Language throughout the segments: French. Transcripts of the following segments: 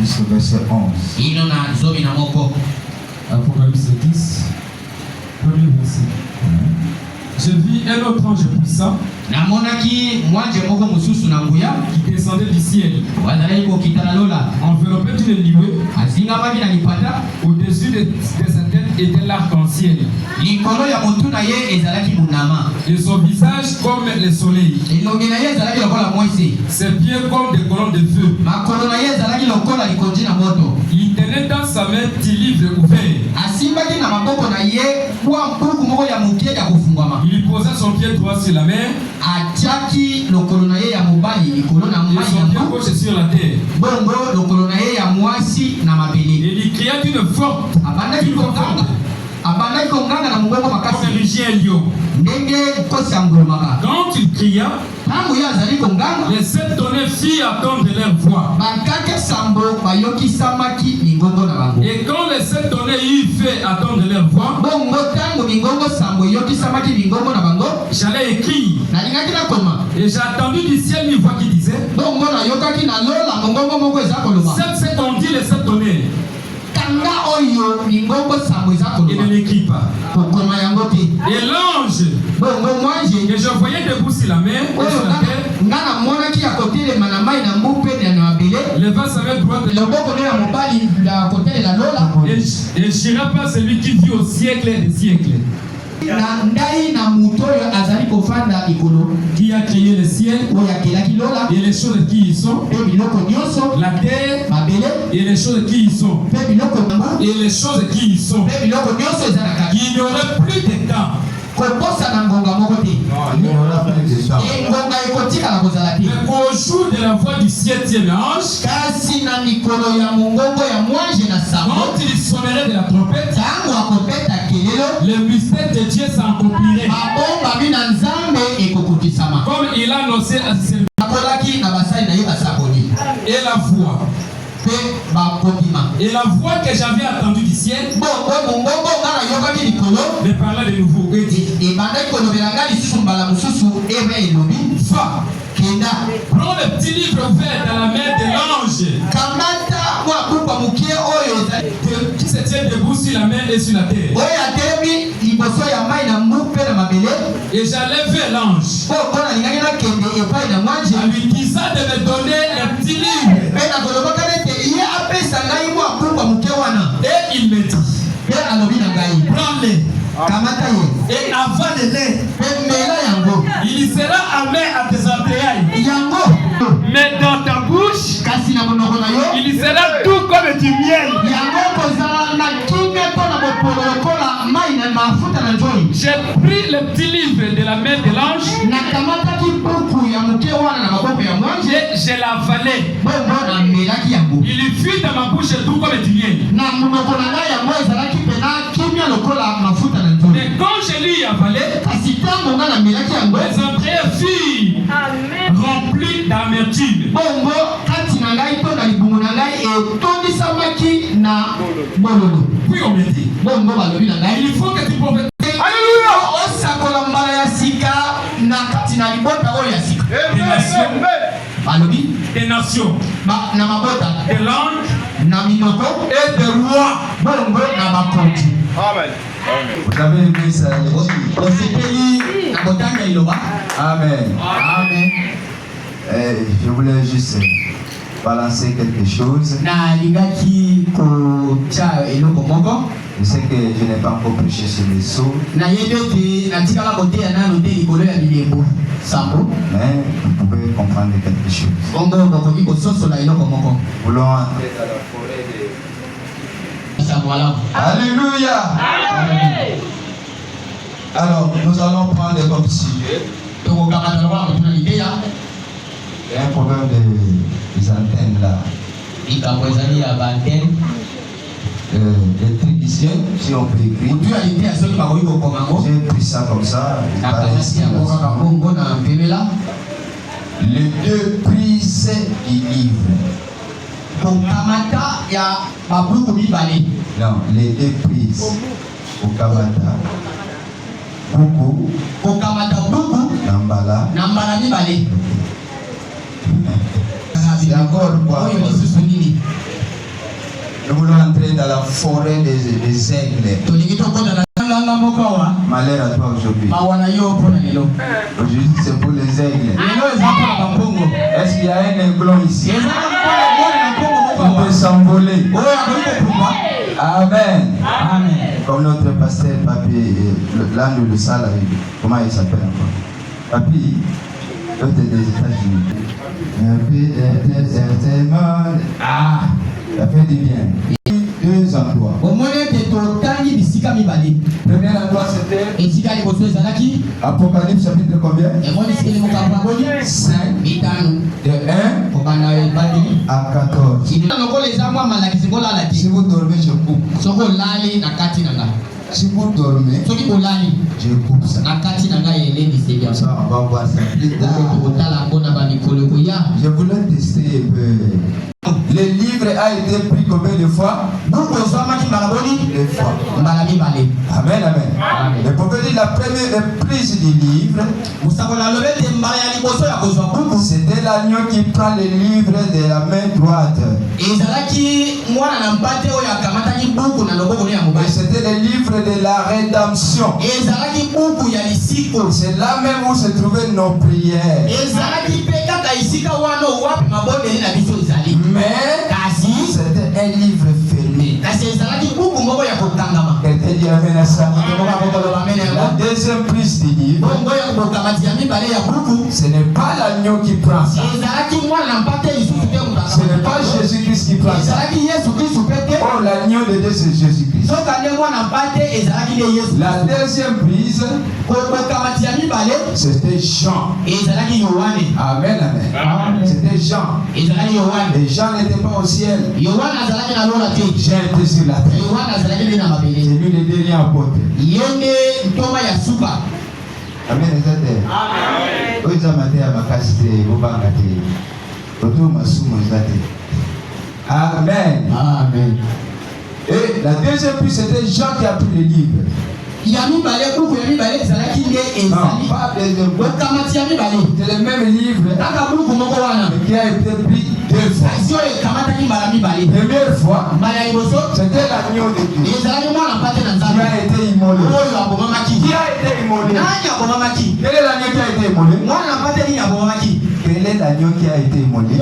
jusqu'au verset 11. Apocalypse 10, premier verset. Je vis un autre ange puissant qui descendait du ciel, enveloppé d'une nuée. Au-dessus de sa tête était l'arc-en-ciel. Et son visage comme le soleil. Ses pieds comme des colonnes de feu. Il tenait dans sa main 10 livres ouverts. Il posa son pied droit sur la mer et son pied gauche sur la terre. Et il cria d'une forte comme un rugit un lion. Quand il cria, les 7 tonnerres firent attendre leur voix. Et quand les 7 tonnerres eurent fait attendre leur voix, j'allais écrire. Et j'ai entendu du ciel une voix qui disait: 7 ont dit les 7 tonnerres. Et ne l'écrit pas. Et l'ange que je voyais debout sur la mer, leva sa main droite et j'irai pas celui qui vit au siècle des siècles. Qui a créé le ciel et les choses qui y sont, la terre et les choses qui y sont, et les choses qui y sont. Il n'y aurait plus de temps. Mais qu'au jour de la voix du 7e ange, quand il sonnerait de la trompette, le mystère de Dieu s'accomplirait. Comme il a annoncé à ses et la voix. Et la voix que j'avais entendue du ciel me parlait de nouveau. Va, prends le petit livre ouvert dans la main de l'ange qui se tient debout sur la mer et sur la terre. Et j'allais vers l'ange en lui disant de me donner un petit livre. Et il me dit: prends-le et avale-le. Il sera amer à tes entrailles, mais dans ta bouche il sera doux comme du miel. J'ai pris le petit livre de la main de l'ange et je l'ai avalé. Il fut dans ma bouche doux comme du miel. Mais quand je l'ai avalé, mes entrailles furent remplies d'amertume. Puis on me dit: il faut que tu prophétises. Alléluia. Des nations, des langues et des rois. Amen. Vous avez aimé ça? Amen. Amen. Je voulais juste balancer quelque chose. Je sais que je n'ai pas encore prêché sur les sceaux. Mais vous pouvez comprendre quelque chose. Voulons entrer dans la forêt de... Alléluia. Amen. Alors, nous allons prendre comme sujet. Il y a un problème des antennes là. L'électricien, si on peut écrire. J'ai pris ça comme ça. Les 2 prises du livre. Non, les 2 prises. Au Kamata. Beaucoup. Nambala. C'est encore quoi? Nous voulons entrer dans la forêt des aigles. Malheur à toi aujourd'hui. Aujourd'hui, c'est pour les aigles. Est-ce qu'il y a un aiglon ici? On peut s'envoler. Amen. Amen. Comme notre pasteur, Papi, l'un de salle, comment il s'appelle encore? Papi, l'autre des États-Unis. Ah, ça fait du bien. 2 emplois. Premier endroit c'était Apocalypse chapitre combien? 5 de 1 à 14. Si vous dormez, je coupe. Si vous dormez, je coupe ça. Ça, on va voir ça plus tard. Je voulais tester un peu. Le livre a été pris combien de fois? 2 fois. Amen, amen. Le prophète dit la première prise du livre, c'était l'agneau qui prend le livre de la main droite. Et c'était le livre de la rédemption. C'est là même où se trouvaient nos prières. Mais c'était un livre fermé. Quelqu'un dit amen à ça. La deuxième prise du livre, ce n'est pas l'agneau qui prend ça. Ce n'est pas Jésus-Christ qui prend ça. Oh, l'agneau de Dieu, c'est Jésus-Christ. La deuxième prise, c'était Jean. Amen, amen. C'était Jean. Et Jean n'était pas au ciel. Jean était sur la terre. C'est lui le dernier apôtre. Amen. Amen. Amen. Et la deuxième prise, c'était Jean qui a pris le livre. Non, pas deuxième prise. C'est le même livre qui a été pris 2 fois. Première fois, c'était l'agneau de Dieu qui a été immolé. Qui a été immolé? Quel est l'agneau qui a été immolé? Quel est l'agneau qui a été immolé?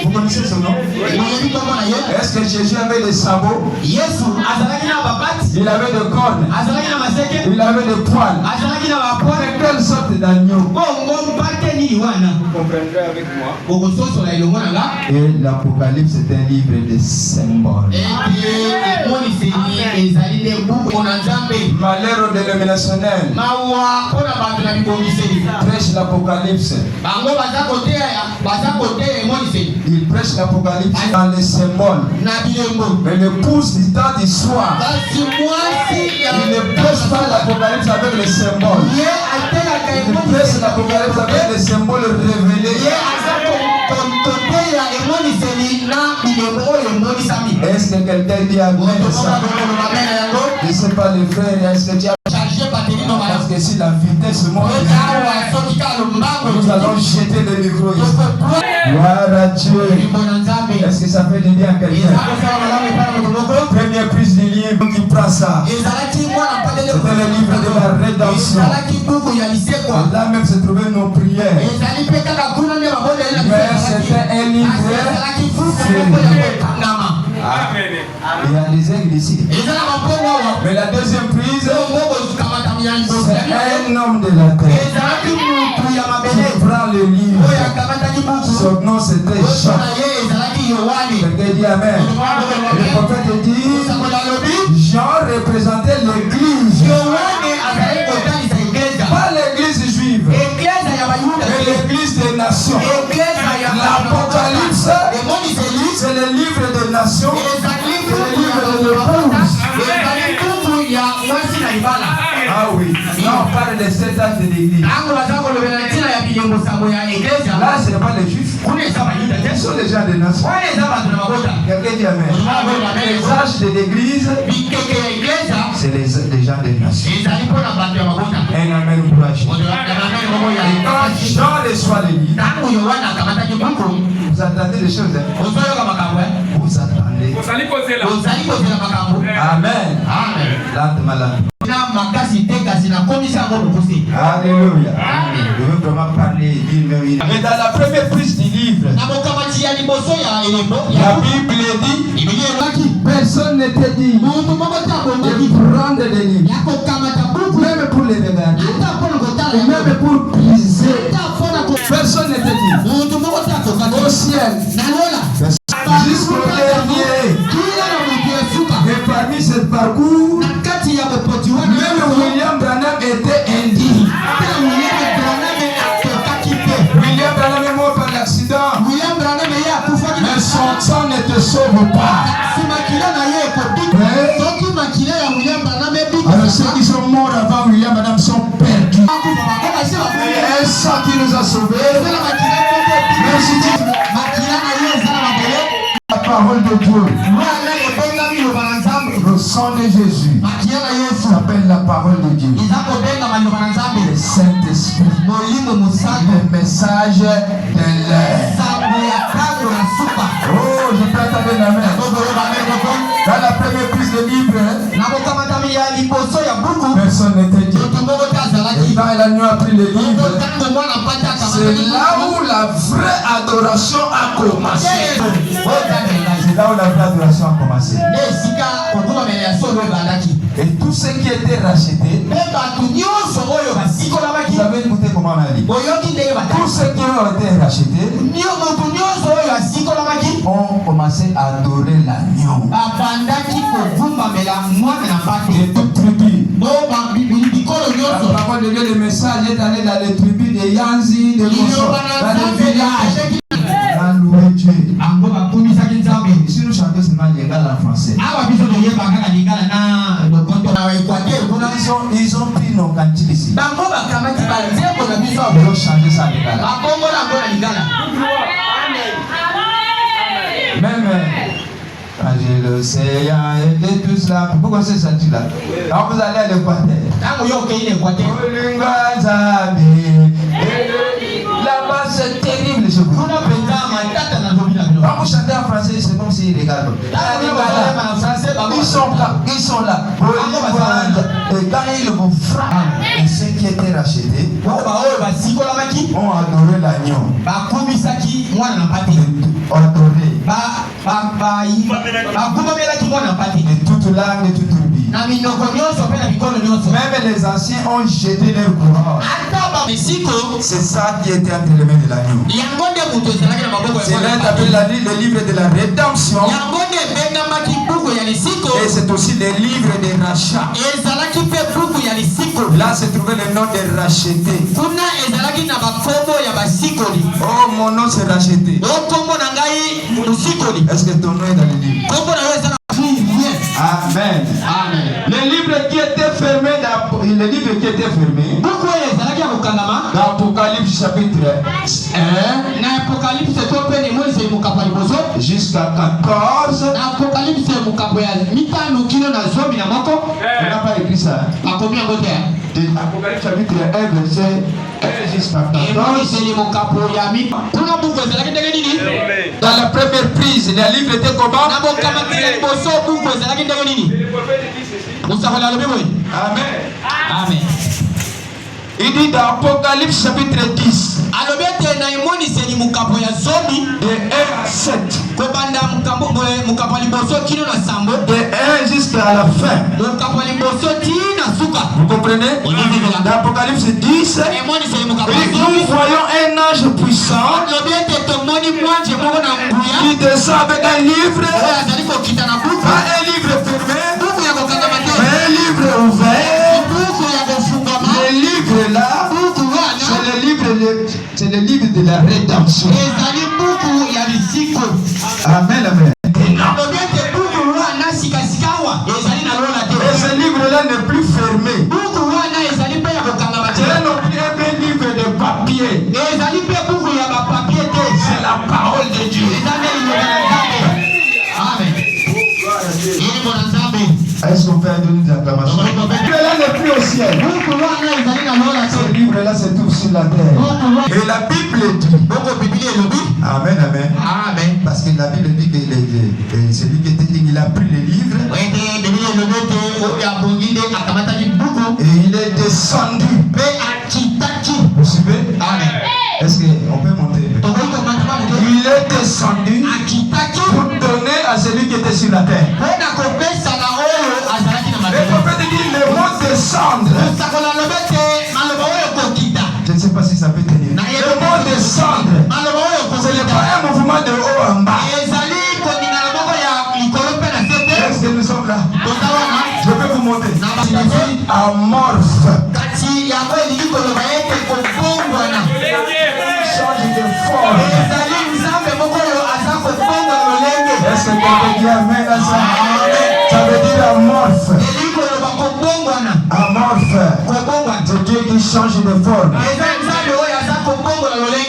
Vous connaissez son nom? Est-ce que Jésus avait des sabots? Il avait des cornes. Il avait des poils. Mais quelle sorte d'agneau? Vous comprendrez avec moi. Et l'Apocalypse est un livre de symboles. Malheur dénominationnel. Prêche l'Apocalypse. Il prêche l'Apocalypse dans les symboles. Mais le pouce du temps du soir, il ne prêche pas l'Apocalypse avec les symboles. Il prêche l'Apocalypse avec les symboles révélés. Est-ce que quelqu'un dit amen à ça? Je ne sais pas les frères, est-ce que tu as parce que si la vitesse monte, nous allons jeter le micro ici. Gloire à Dieu. Est-ce que ça fait du bien à quelqu'un? Première prise du livre qui prend ça. C'était le livre de la rédemption. Là même se trouvaient nos prières. Mais c'était un livre. Il y a des aigles ici. Mais la deuxième prise, c'est un homme de la terre qui prend le livre. Son nom c'était Jean. Quelqu'un dit amen. Le prophète dit Jean représentait l'église. Pas l'église juive, mais l'église des nations. L'Apocalypse, c'est le livre des nations. C'est le livre de l'épouse. Ah oui, là on parle des 7 actes de l'église. Là ce n'est pas les juifs. Qui sont les gens des nations? Quelqu'un dit Amen. Les âges de l'église, c'est les gens des nations. Un Amen courageux. Et quand Jean reçoit le livre, vous attendez des choses. Vous attendez. Amen. Alléluia. Je veux vraiment parler. Mais dans la première prise du livre, la Bible dit, personne ne te dit de prendre des livres, même pour les regarder, même pour briser. Personne ne te dit au ciel jusqu'au dernier. Et parmi ce parcours, même William Branham était indigne. William Branham est mort par l'accident. Mais son sang ne te sauve pas. Alors ceux qui sont morts avant William Branham sont perdus. Et un sang qui nous a sauvés. La parole de Dieu. Le sang de Jésus s'appelle la parole de Dieu. Le Saint-Esprit. Le message de l'air. Oh, je peux attendre la main. Dans la première prise de livre, personne n'était dit. Et quand l'agneau a pris le livre, c'est là où la vraie adoration a commencé. C'est là où la vraie adoration a commencé. Et tout ce qui était racheté, vous avez écouté comment on a dit. Tous ceux qui ont été rachetés ont commencé à adorer l'agneau. De toute tribu. La parole de Dieu, le message est allé dans les tribus de Yanzi, de Mosso, dans les villages. Dans louer Dieu. Si nous chantons seulement l'égal en français. Ils ont pris nos cantiques ici. Ils ont changé ça l'égal. Même quand je le sais, et tout cela, pourquoi c'est ça là? Quand vous allez à l'Équateur, là-bas c'est terrible chez vous. Quand vous chantez en français, c'est comme s'ils regardent. Ils sont là. Et quand ils vous frappent, et ceux qui étaient rachetés ont adoré l'agneau. Adoré. De toute langue, de toute tribu. Même les anciens ont jeté leur couronne. C'est ça qui était entre les mains de l'agneau. C'est là appelé le livre de la rédemption. Et c'est aussi le livre de rachat. Là se trouvait le nom de racheté. Oh, mon nom c'est racheté. Est-ce que ton nom est dans le livre? Amen. Amen. Le livre qui était fermé, dans Apocalypse chapitre 1 jusqu'à 14. On n'a pas écrit ça. Apocalypse chapitre 1 verset 1 jusqu'à 14. Dans la première prise, le livre était comment? Amen. Amen. Il dit dans Apocalypse chapitre 10 de 1 à 7, de 1 jusqu'à la fin. Vous comprenez? Dans Apocalypse 10, nous voyons un ange puissant qui descend avec un livre, pas un livre fermé, mais un livre ouvert. Le livre là, c'est le livre de la rédemption. Amen, amen. Et ce livre-là n'est plus fermé. C'est non plus un livre de papier. C'est la parole de Dieu. ciel. Ce livre-là se trouve sur la terre. Et la Bible dit. Amen, amen. Amen. Parce que la Bible dit que celui qui était dit, il a pris le livre. Et il est descendu. Vous suivez? Amen. Est-ce qu'on peut monter? Il est descendu pour donner à celui qui était sur la terre. Le prophète dit le mot descendre. Je ne sais pas si ça peut tenir. Le mot descendre, ce n'est pas un mouvement de haut en bas. Est-ce que nous sommes là? Je peux vous montrer. Ça signifie amorphe. Change de forme. Est-ce que tu peux dire amen à ça? Ça veut dire amorphe. Amorphe. C'est Dieu qui change de forme.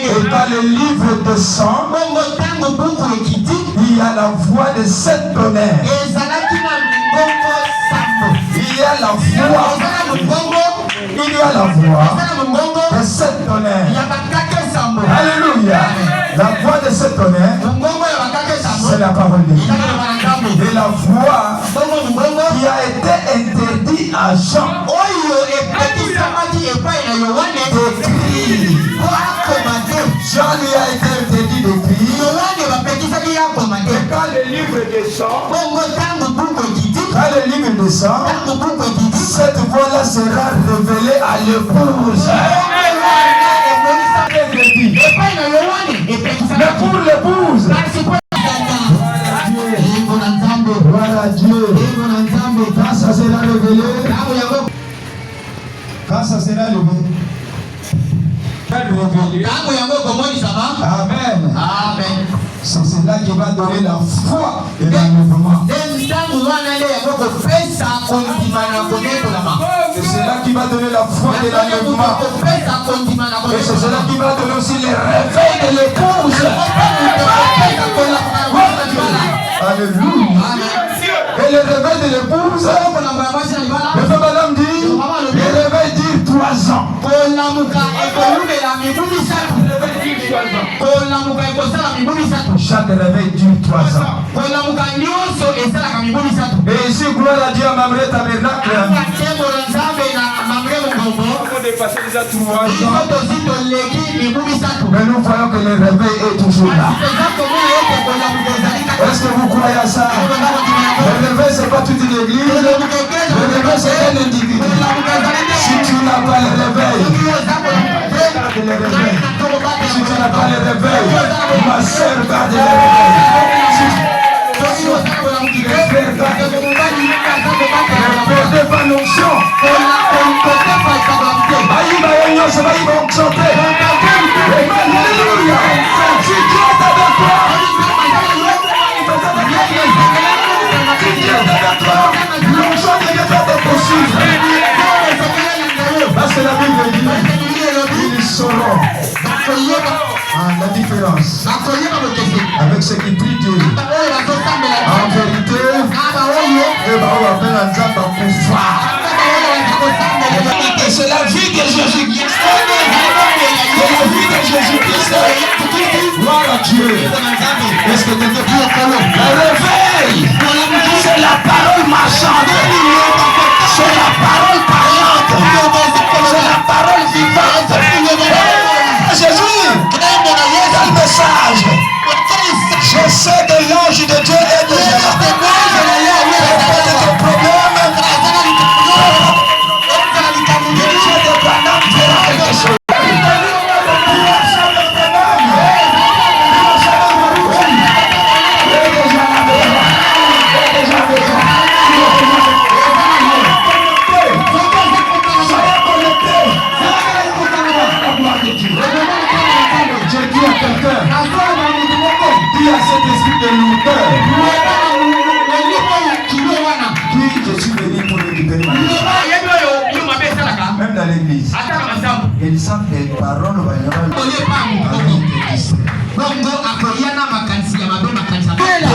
Et dans le livre de sang, il y a la voix de sept tonnerres. Il y a la voix de sept tonnerres. Alléluia. La voix de sept tonnerres, c'est la parole de Dieu. Et la voix qui a été interdite à Jean d'écrire. Jean lui a été interdit d'écrire. Et quand le livre descend, cette voix-là sera révélée à l'épouse. Mais pour l'épouse, voilà Dieu. Quand ça sera révélé, quand ça sera révélé, amen. C'est cela qui va donner la foi et l'enlèvement. C'est cela qui va donner la foi et l'enlèvement. Et c'est cela qui va donner aussi le réveil de l'épouse. Alléluia. Et le réveil de l'épouse, le frère madame dit, le réveil dit 3 ans. Chaque réveil dure 3 ans. Et ici, gloire à Dieu, à Mamré Tabernacle. On dépasse déjà 3 ans. Mais nous voyons que le réveil est toujours là. Est-ce que vous croyez à ça? Le réveil, ce n'est pas toute une église. Le réveil, c'est un individu. Si tu n'as pas le réveil, garde le réveil. Si tu n'as pas le réveil, ma soeur, garde le réveil. Perdez pas l'onction. Alléluia. Si Dieu est avec toi, l'onction devient pas possible. Parce que la Bible dit, ils sauront la différence avec ce qui prie Dieu. En vérité, c'est la vie de Jésus-Christ. C'est la vie de Jésus-Christ. Gloire à Dieu. Est-ce que tu es plus au colon? Le réveil, c'est la parole marchande. C'est la parole parlante. C'est la parole vivante. Jésus, dans le message, je sais que l'ange de Dieu est déjà là.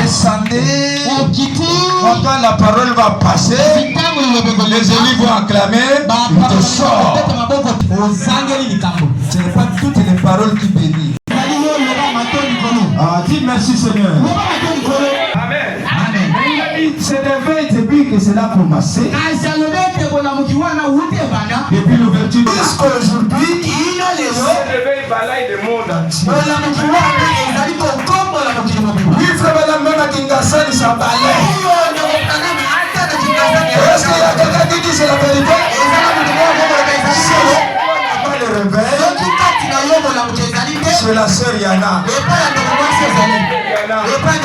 Descendez, quand la parole va passer, Les élus vont acclamer, il te sort. Ce n'est pas toutes les paroles qui bénissent. Ah, dis merci Seigneur. Amen. C'est l'éveil depuis que cela a commencé. Depuis l'ouverture jusqu'aujourd'hui, Ce réveil balaye le monde entier. oui, frère, la même à Kingassan, ça balaye. Est-ce qu'il y a quelqu'un qui dit c'est la vérité? Pas le réveil. C'est la sœur Yana. La réveil,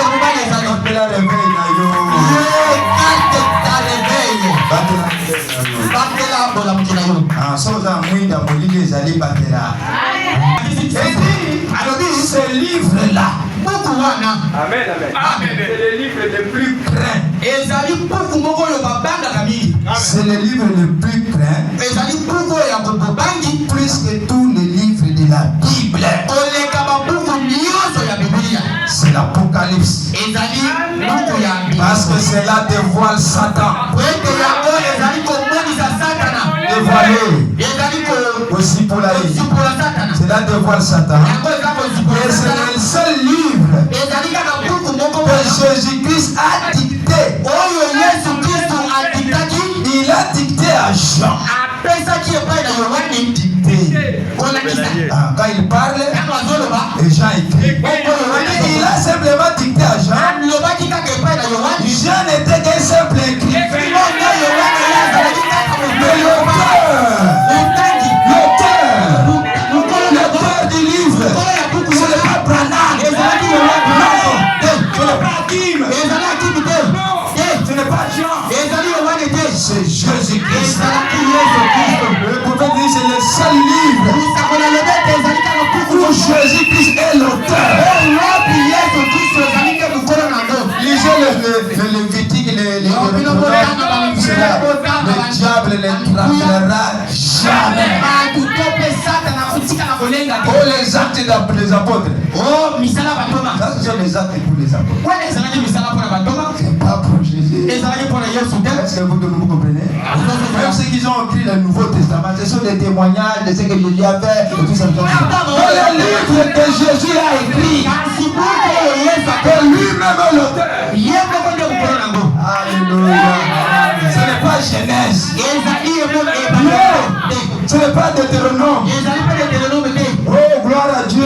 ah, sans amour, d'amour, les alliés battra. Ce livre-là, Amen. C'est le livre le plus craint. c'est le livre le plus craint, plus que tous les livres de la Bible. C'est l'Apocalypse. Parce que cela dévoile Satan. Dévoilé aussi pour la haine. Cela dévoile Satan. Et c'est le seul livre que Jésus-Christ a dicté. Il a dicté à Jean. Quand il parle, et Jean écrit. Il a simplement dicté à Jean. Jean n'était qu'un simple écrivain. Mais l'auteur du livre, ce n'est pas Branham. Non, ce n'est pas Kim. Ce n'est pas Jean. C'est Jésus-Christ. Le prophète dit c'est le seul livre où Jésus-Christ est l'auteur. Lisez le Lévitique, le diable ne travaillera jamais. Oh, les actes des apôtres. Ça, ce sont les actes pour les apôtres. C'est pas pour Jésus. Est-ce que vous comprenez? Même ceux qui ont écrit le Nouveau Testament, ce sont des témoignages de ce que Jésus a fait et tout ça. Dans le livre que Jésus a écrit, que lui-même est l'auteur. Alléluia. Ce n'est pas Genèse. Non. Ce n'est pas Deutéronome. Oh, gloire à Dieu.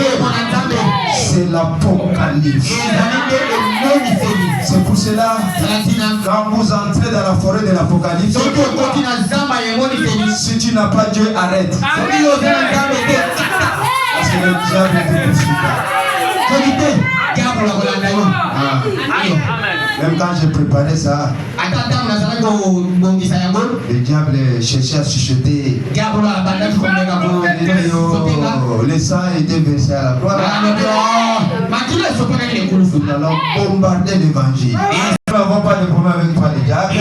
C'est l'Apocalypse. C'est pour cela, quand vous entrez dans la forêt de l'Apocalypse, si tu n'as pas Dieu, arrête. Parce que le diable est poursuivant. Même quand j'ai préparé ça, le diable cherchait à chuchoter. Le sang était versé à la croix. Nous allons bombarder l'évangile. Nous n'avons pas de problème avec toi, le diable. Et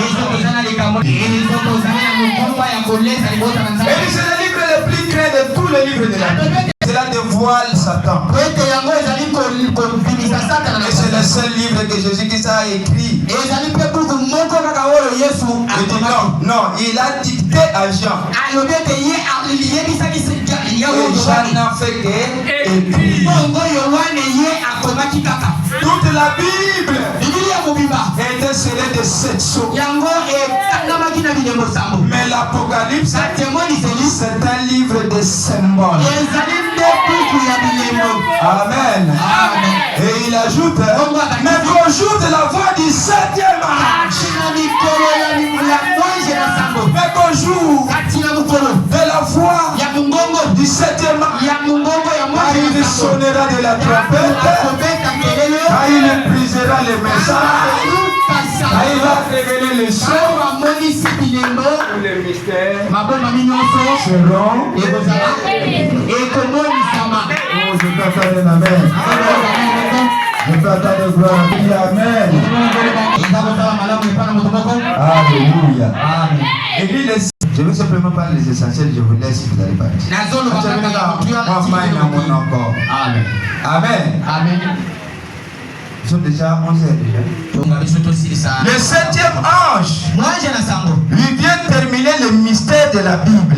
c'est le livre le plus craint de tous les livres de la Bible. Cela dévoile Satan. Et c'est le seul livre que Jésus-Christ a écrit. Il dit non, il a dicté à Jean. Et Jean n'a fait qu'écrire. Toute la Bible était scellée de 7 sceaux. Mais l'Apocalypse, c'est un livre de symboles. Amen. Et il ajoute, mais qu'au jour de la voix du 7e ange, mais qu'au jour de la voix du 7e ange, il sonnera de la trompette, il brisera les messages, il va révéler les choses, les mystères seront. Oh, je peux attendre un amen. Je peux attendre gloire. Amen. Alléluia. Je vais simplement parler des essentiels, je vous laisse, vous allez partir. Amen. Amen. Ils sont déjà 11 heures déjà. Le 7e ange, il vient terminer le mystère de la Bible.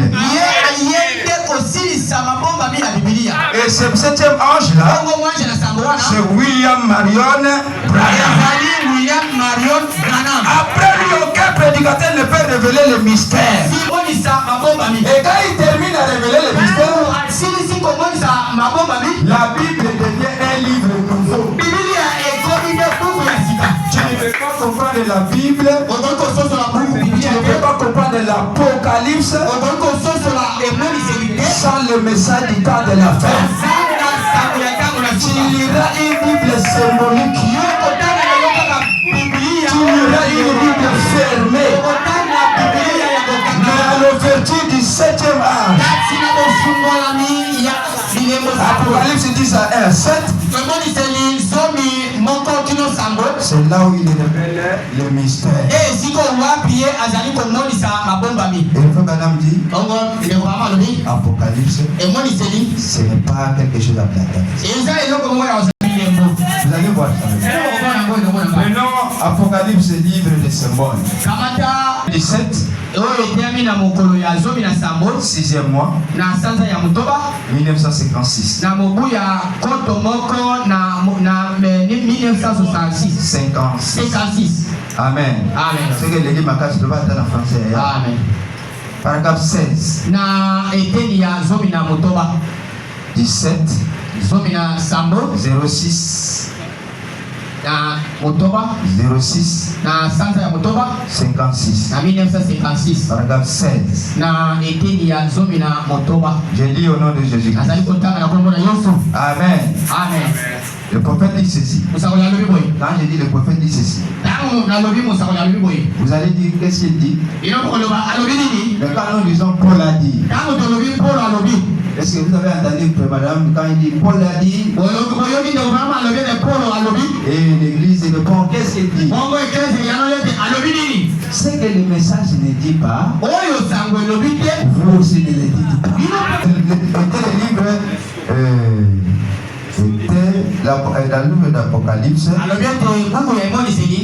Et ce 7e ange là, c'est William Marion Branham. Après lui, aucun prédicateur ne peut révéler le mystère. Et quand il termine à révéler le mystère, la Bible devient un livre nouveau. Tu ne peux pas comprendre la Bible, tu ne peux pas comprendre l'Apocalypse sans le message du temps de la fin. Tu liras une Bible symbolique, tu liras une Bible fermée, mais à l'ouverture du 7e ange, Apocalypse 10 à 1, 7, c'est là où il révèle le mystère. Et le frère Madame dit, Apocalypse, ce n'est pas quelque chose à blaguer. Vous allez voir ça. Maintenant, Apocalypse, livre des symboles. 17, 6e mois, 1956. 56. Amen. C'est que les livres ne pas être en français. Amen. Paragraphe 16. 17. 06. 06 56 1956 paragraphe 16 je lis au nom de Jésus. Amen. Le prophète dit ceci. Quand je dis le prophète dit ceci, vous allez dire qu'est-ce qu'il dit. Mais quand nous disons Paul a dit, est-ce que vous avez entendu madame quand il dit Paul a dit, et l'église répond qu'est-ce qu'il dit. C'est que le message ne dit pas, vous aussi ne le dites pas. C'était dans le livre d'Apocalypse,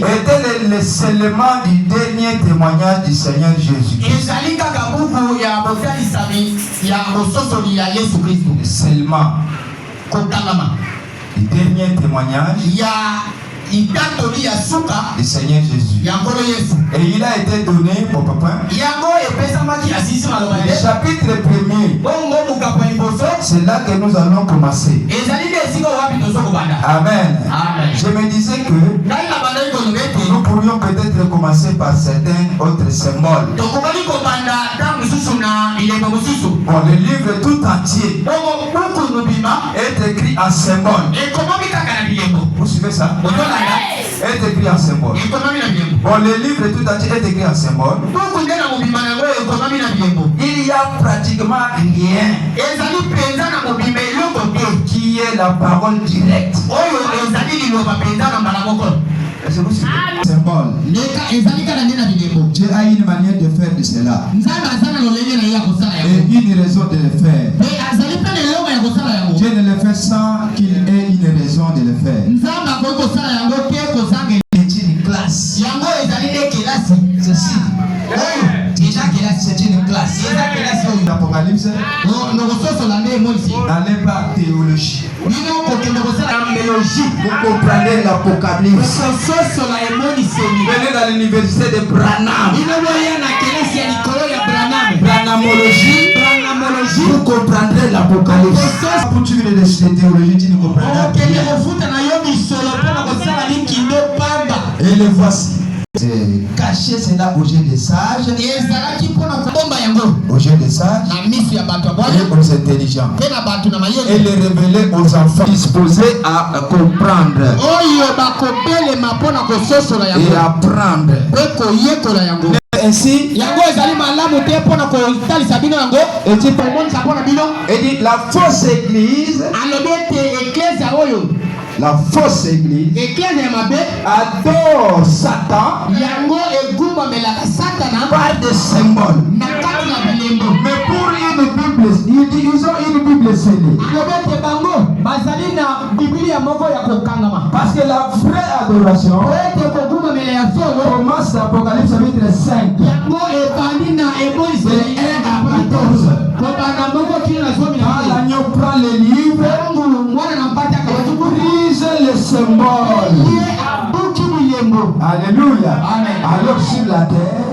était le scellement du dernier témoignage du Seigneur Jésus. Le scellement du dernier témoignage du Seigneur Jésus. Et il a été donné pour papa. Le chapitre 1er, c'est là que nous allons commencer. Amen. Je me disais que nous pourrions peut-être commencer par certains autres symboles. Bon, le livre tout entier est écrit en symbole. Vous suivez ça? Est écrit en symbole. Bon, le livre tout entier est écrit en symbole. Il y a pratiquement rien qui est la parole directe. Est-ce que vous suivez? Symbole. Dieu a une manière de faire de cela. Et une raison de le faire. Dieu ne le fait sans qu'il ait une raison de le faire. C'est une classe. Ceci. C'est une classe. L'Apocalypse. N'allez pas théologie. Vous comprenez l'Apocalypse. Venez dans l'université de Branham. Branhamologie. Vous comprendrez l'Apocalypse. Pour tu veux de théologie, tu ne comprendras pas. Et le voici. Cacher cela aux yeux des sages, aux yeux des sages et aux intelligents, et le révéler aux enfants disposés à comprendre et apprendre. Ainsi, et dit la fausse église, la fausse église adore Satan par des symboles. Mais pour une Bible, ils ont une Bible scellée. Parce que la vraie adoration commence d'Apocalypse chapitre 5. De 1 à 14. Quand l'agneau prend le livre, brise le symbole. Alléluia. Alors sur la terre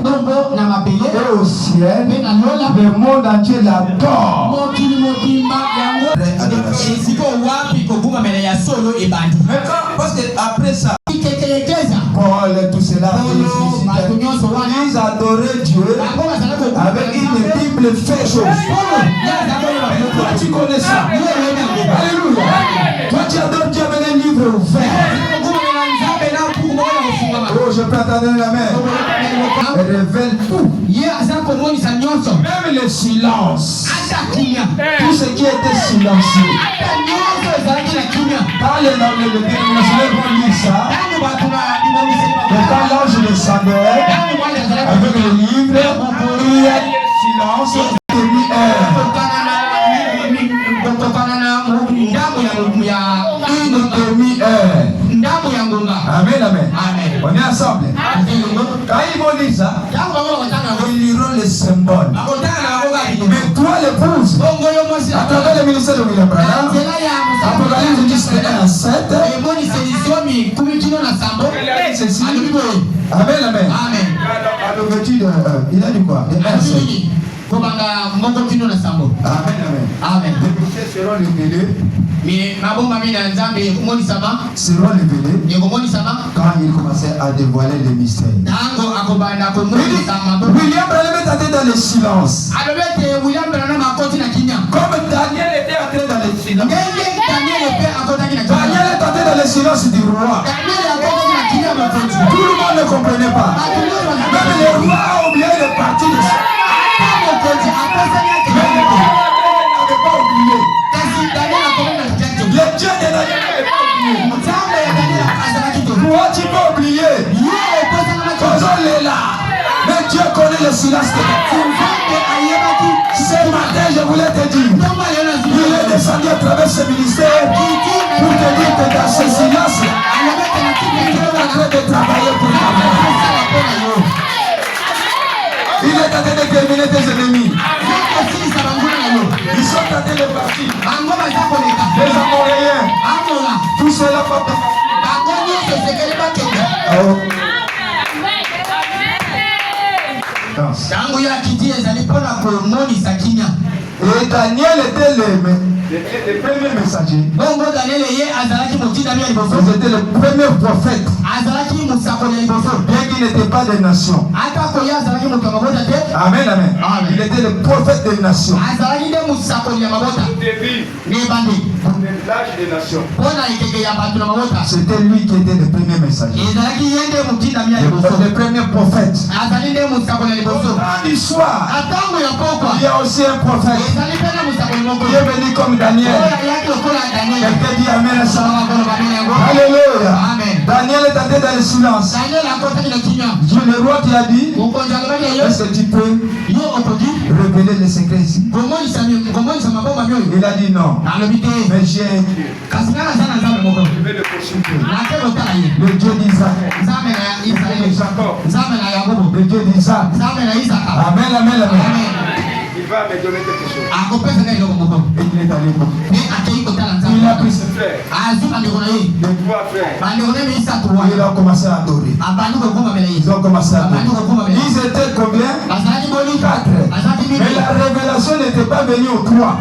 et au ciel, le monde entier l'adore. Parce que après ça, Paul, tout cela, ils adoraient Dieu avec une Bible fait chose. Toi, tu connais ça. Alléluia. Toi, tu adores Dieu avec un livre ouvert. Oh, je peux attendre la main. Elle révèle tout. Même le silence. Tout ce qui était silencieux. Quand les dénominations vont lire ça, et quand l'ange descendait avec le livre, il y a silence. Une demi-heure. Amen, amen. On est ensemble. Quand ils vont lire ça, ils liront les symboles. Mais toi, l'épouse, à travers le ministère de William Branham, Apocalypse 10, 1 à 7, ceci. Amen, amen. Il a dit quoi? Amen. Les péchés seront révélés. Seront révélés quand il commençait à dévoiler les mystères. William Branham est entré dans le silence. Comme Daniel était entré dans le silence. Daniel est entré dans le silence du roi. Tout le monde ne comprenait pas. Même le roi a oublié de partir de ça. Mais il n'avait pas oublié. Le Dieu de Daniel n'avait pas oublié. Moi, tu peux oublier. Faisons-les là. Mais Dieu connaît le silence de ce matin, je voulais te dire, il est descendu à travers ce ministère pour te dire que dans ce silence, il est en train de travailler pour toi. Il est en train de terminer tes ennemis. Ils sont en train de partir. Les Amoréens. Tout cela va pas. Et Daniel était le premier messager. C'était le premier prophète. Bien qu'il n'était pas des nations. Amen, amen. Il était le prophète des nations. L'âge des nations. C'était lui qui était le premier messager. Le premier prophète. Dans l'histoire, il y a aussi un prophète qui est venu comme Daniel. Quelqu'un dit Amen à ça. Alléluia. Daniel est entré dans le silence. Dieu, le roi qui a dit, est-ce que tu peux révéler les secrets ici? Il a dit non. Mais j'ai le Dieu d'Isaac, le Dieu d'Isaac. Amen, amen, amen. Il va me donner quelque chose. Et il est allé. Il a pris ses frères. Les trois frères. Ils ont commencé à adorer. Ils ont commencé à adorer. Ils étaient combien? 4. Mais la révélation n'était pas venue aux 3.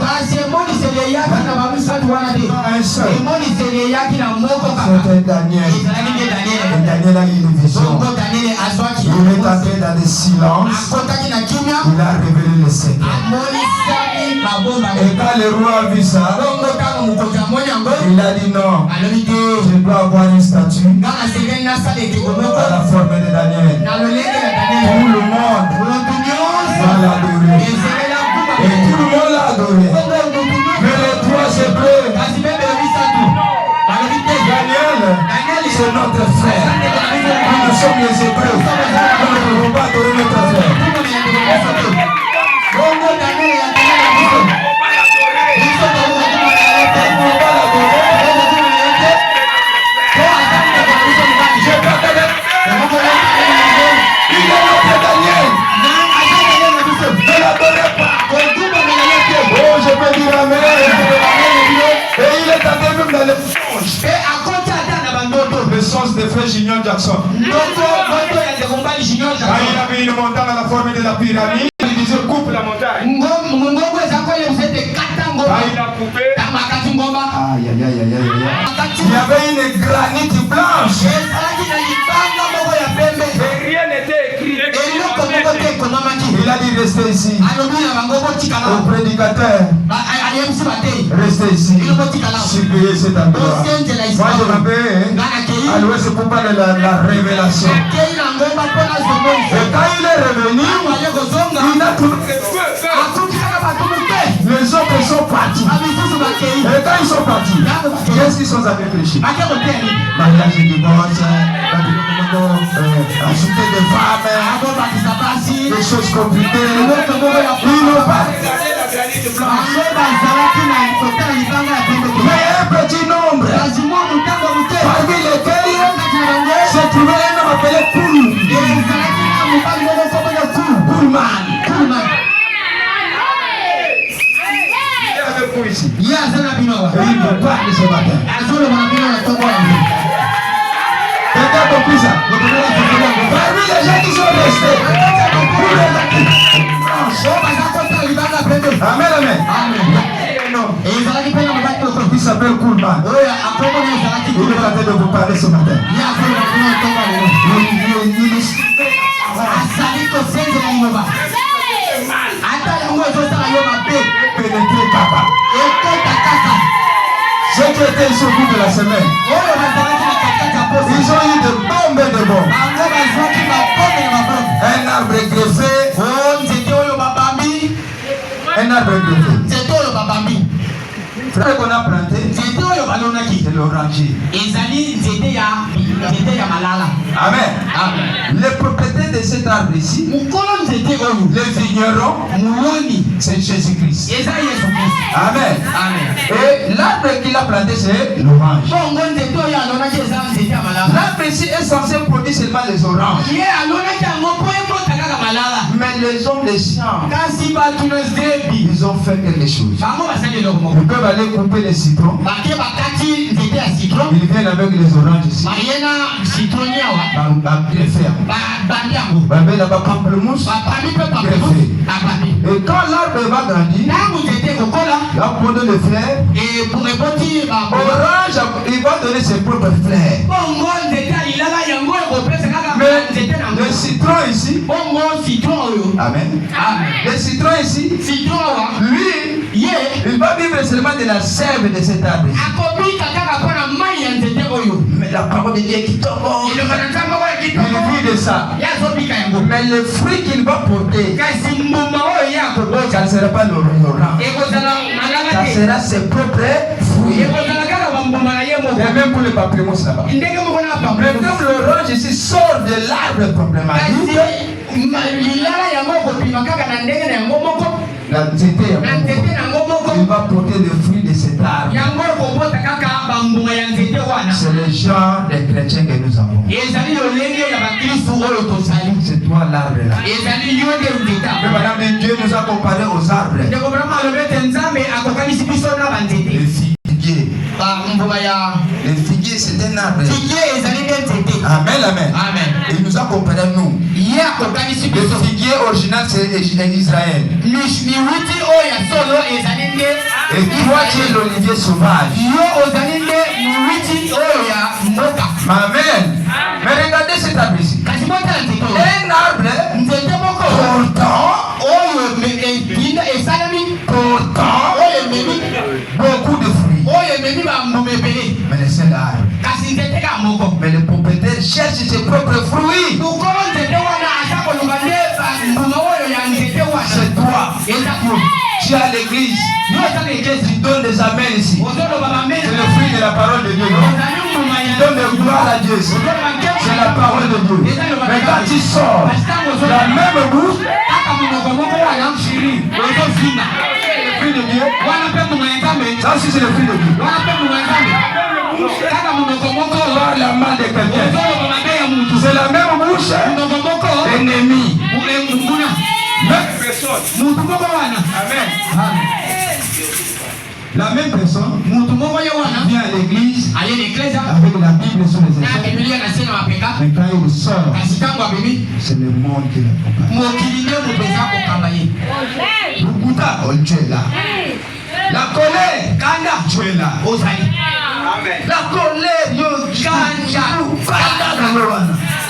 Un seul. C'était Daniel. Et Daniel a eu une vision. Il est entré dans le silence. Il a révélé le secret. Et quand le roi a vu ça, il a dit non, je dois avoir une statue à la forme de Daniel. Tout le monde va l'adorer. Et tout le monde l'a adoré. Mais les 3 Hébreux, Daniel, c'est notre frère. Nous sommes les Hébreux. Nous ne pouvons pas adorer notre frère. frère Junior Jackson. Quand il a vu une montagne à la forme de la pyramide, il disait coupe la montagne. Il a coupé. Aïe, aïe, aïe, aïe, aïe. Il y avait une granite blanche. Et rien n'était écrit. Il a dit restez ici. Au prédicateur, restez ici. Surveillez cet endroit. Moi je m'appelle à l'ouest pour parler de la révélation. Et quand il est revenu, il a trouvé les autres sont partis. Et quand ils sont partis, qu'est-ce qu'ils sont avec les chiens? Mariage et divorce, ajouter des femmes, des choses compliquées. Ils n'ont pas. Mais un petit nombre, parmi lesquels se trouvait un homme appelé Pullman. Ici. Et il me parle ce matin. Quelqu'un a compris ça? Parmi les gens qui sont restés, amen, amen. Il s'appelle Pullman. Il est en train de vous parler ce matin. Pénétrer papa. Ceux qui étaient ici au bout de la semaine, ils ont eu de bombes et de bombes. Un arbre greffé. Un arbre greffé. Frère qu'on a planté, c'est l'oranger. Amen. Les propriétaires de cet arbre ici, les vignerons, c'est Jésus-Christ. Amen. Et l'arbre qu'il a planté, c'est l'orange. L'arbre ici est censé produire seulement les oranges. Mais les hommes des sciences, ils ont fait quelque chose. Ils peuvent aller couper les citrons. Ils viennent avec les oranges ici. Et quand l'arbre va grandir, il va prendre les fleurs. Orange, il va donner ses propres fleurs. Mais le citron ici, amen. Le citron ici, lui, il va vivre seulement de la sève de cet arbre. Mais la parole de Dieu qui tombe, il vit de ça. Mais le fruit qu'il va porter, ça ne sera pas l'orange. Ça sera ses propres fruits. Et même pour le pamplemousse là-bas. Maintenant, l'orange ici sort de l'arbre problématique. La nzete, il va porter le fruit de cet arbre. C'est le genre de chrétiens que nous avons. C'est toi l'arbre là. Mais madame, Dieu nous a comparé aux arbres. Les figuiers, c'est un arbre. Amen, amen. Il nous a comparé à nous. Le figuier original, c'est Israël. Et toi, tu es l'olivier sauvage. Amen. Mais regardez cet arbre ici. Un arbre portant beaucoup de fruits. Mais le seul arbre. Mais le propriétaire cherche ses propres fruits. C'est toi. Tu as l'église. Tu donnes des amens ici. C'est le fruit de la parole de Dieu. Tu donnes de gloire à Dieu. C'est la parole de Dieu. Mais quand tu sors, la même bouche, le fruit de Dieu. Ça aussi c'est le fruit de Dieu. Voir la main de quelqu'un. C'est la même bouche. Ennemi. Même personne. Amen. La même personne vient à l'église avec la Bible sur les Na épaules. Biblia nasema mapeka. Mais quand il sort, Kasi tangu abimi. c'est le monde qui l'accompagne. Mokili nde mupeza kokamba ye. Lukuta, oh, tu es là. La colère, Kanda, tu es là. Ozali. Amen. La colère, yo, Kanda.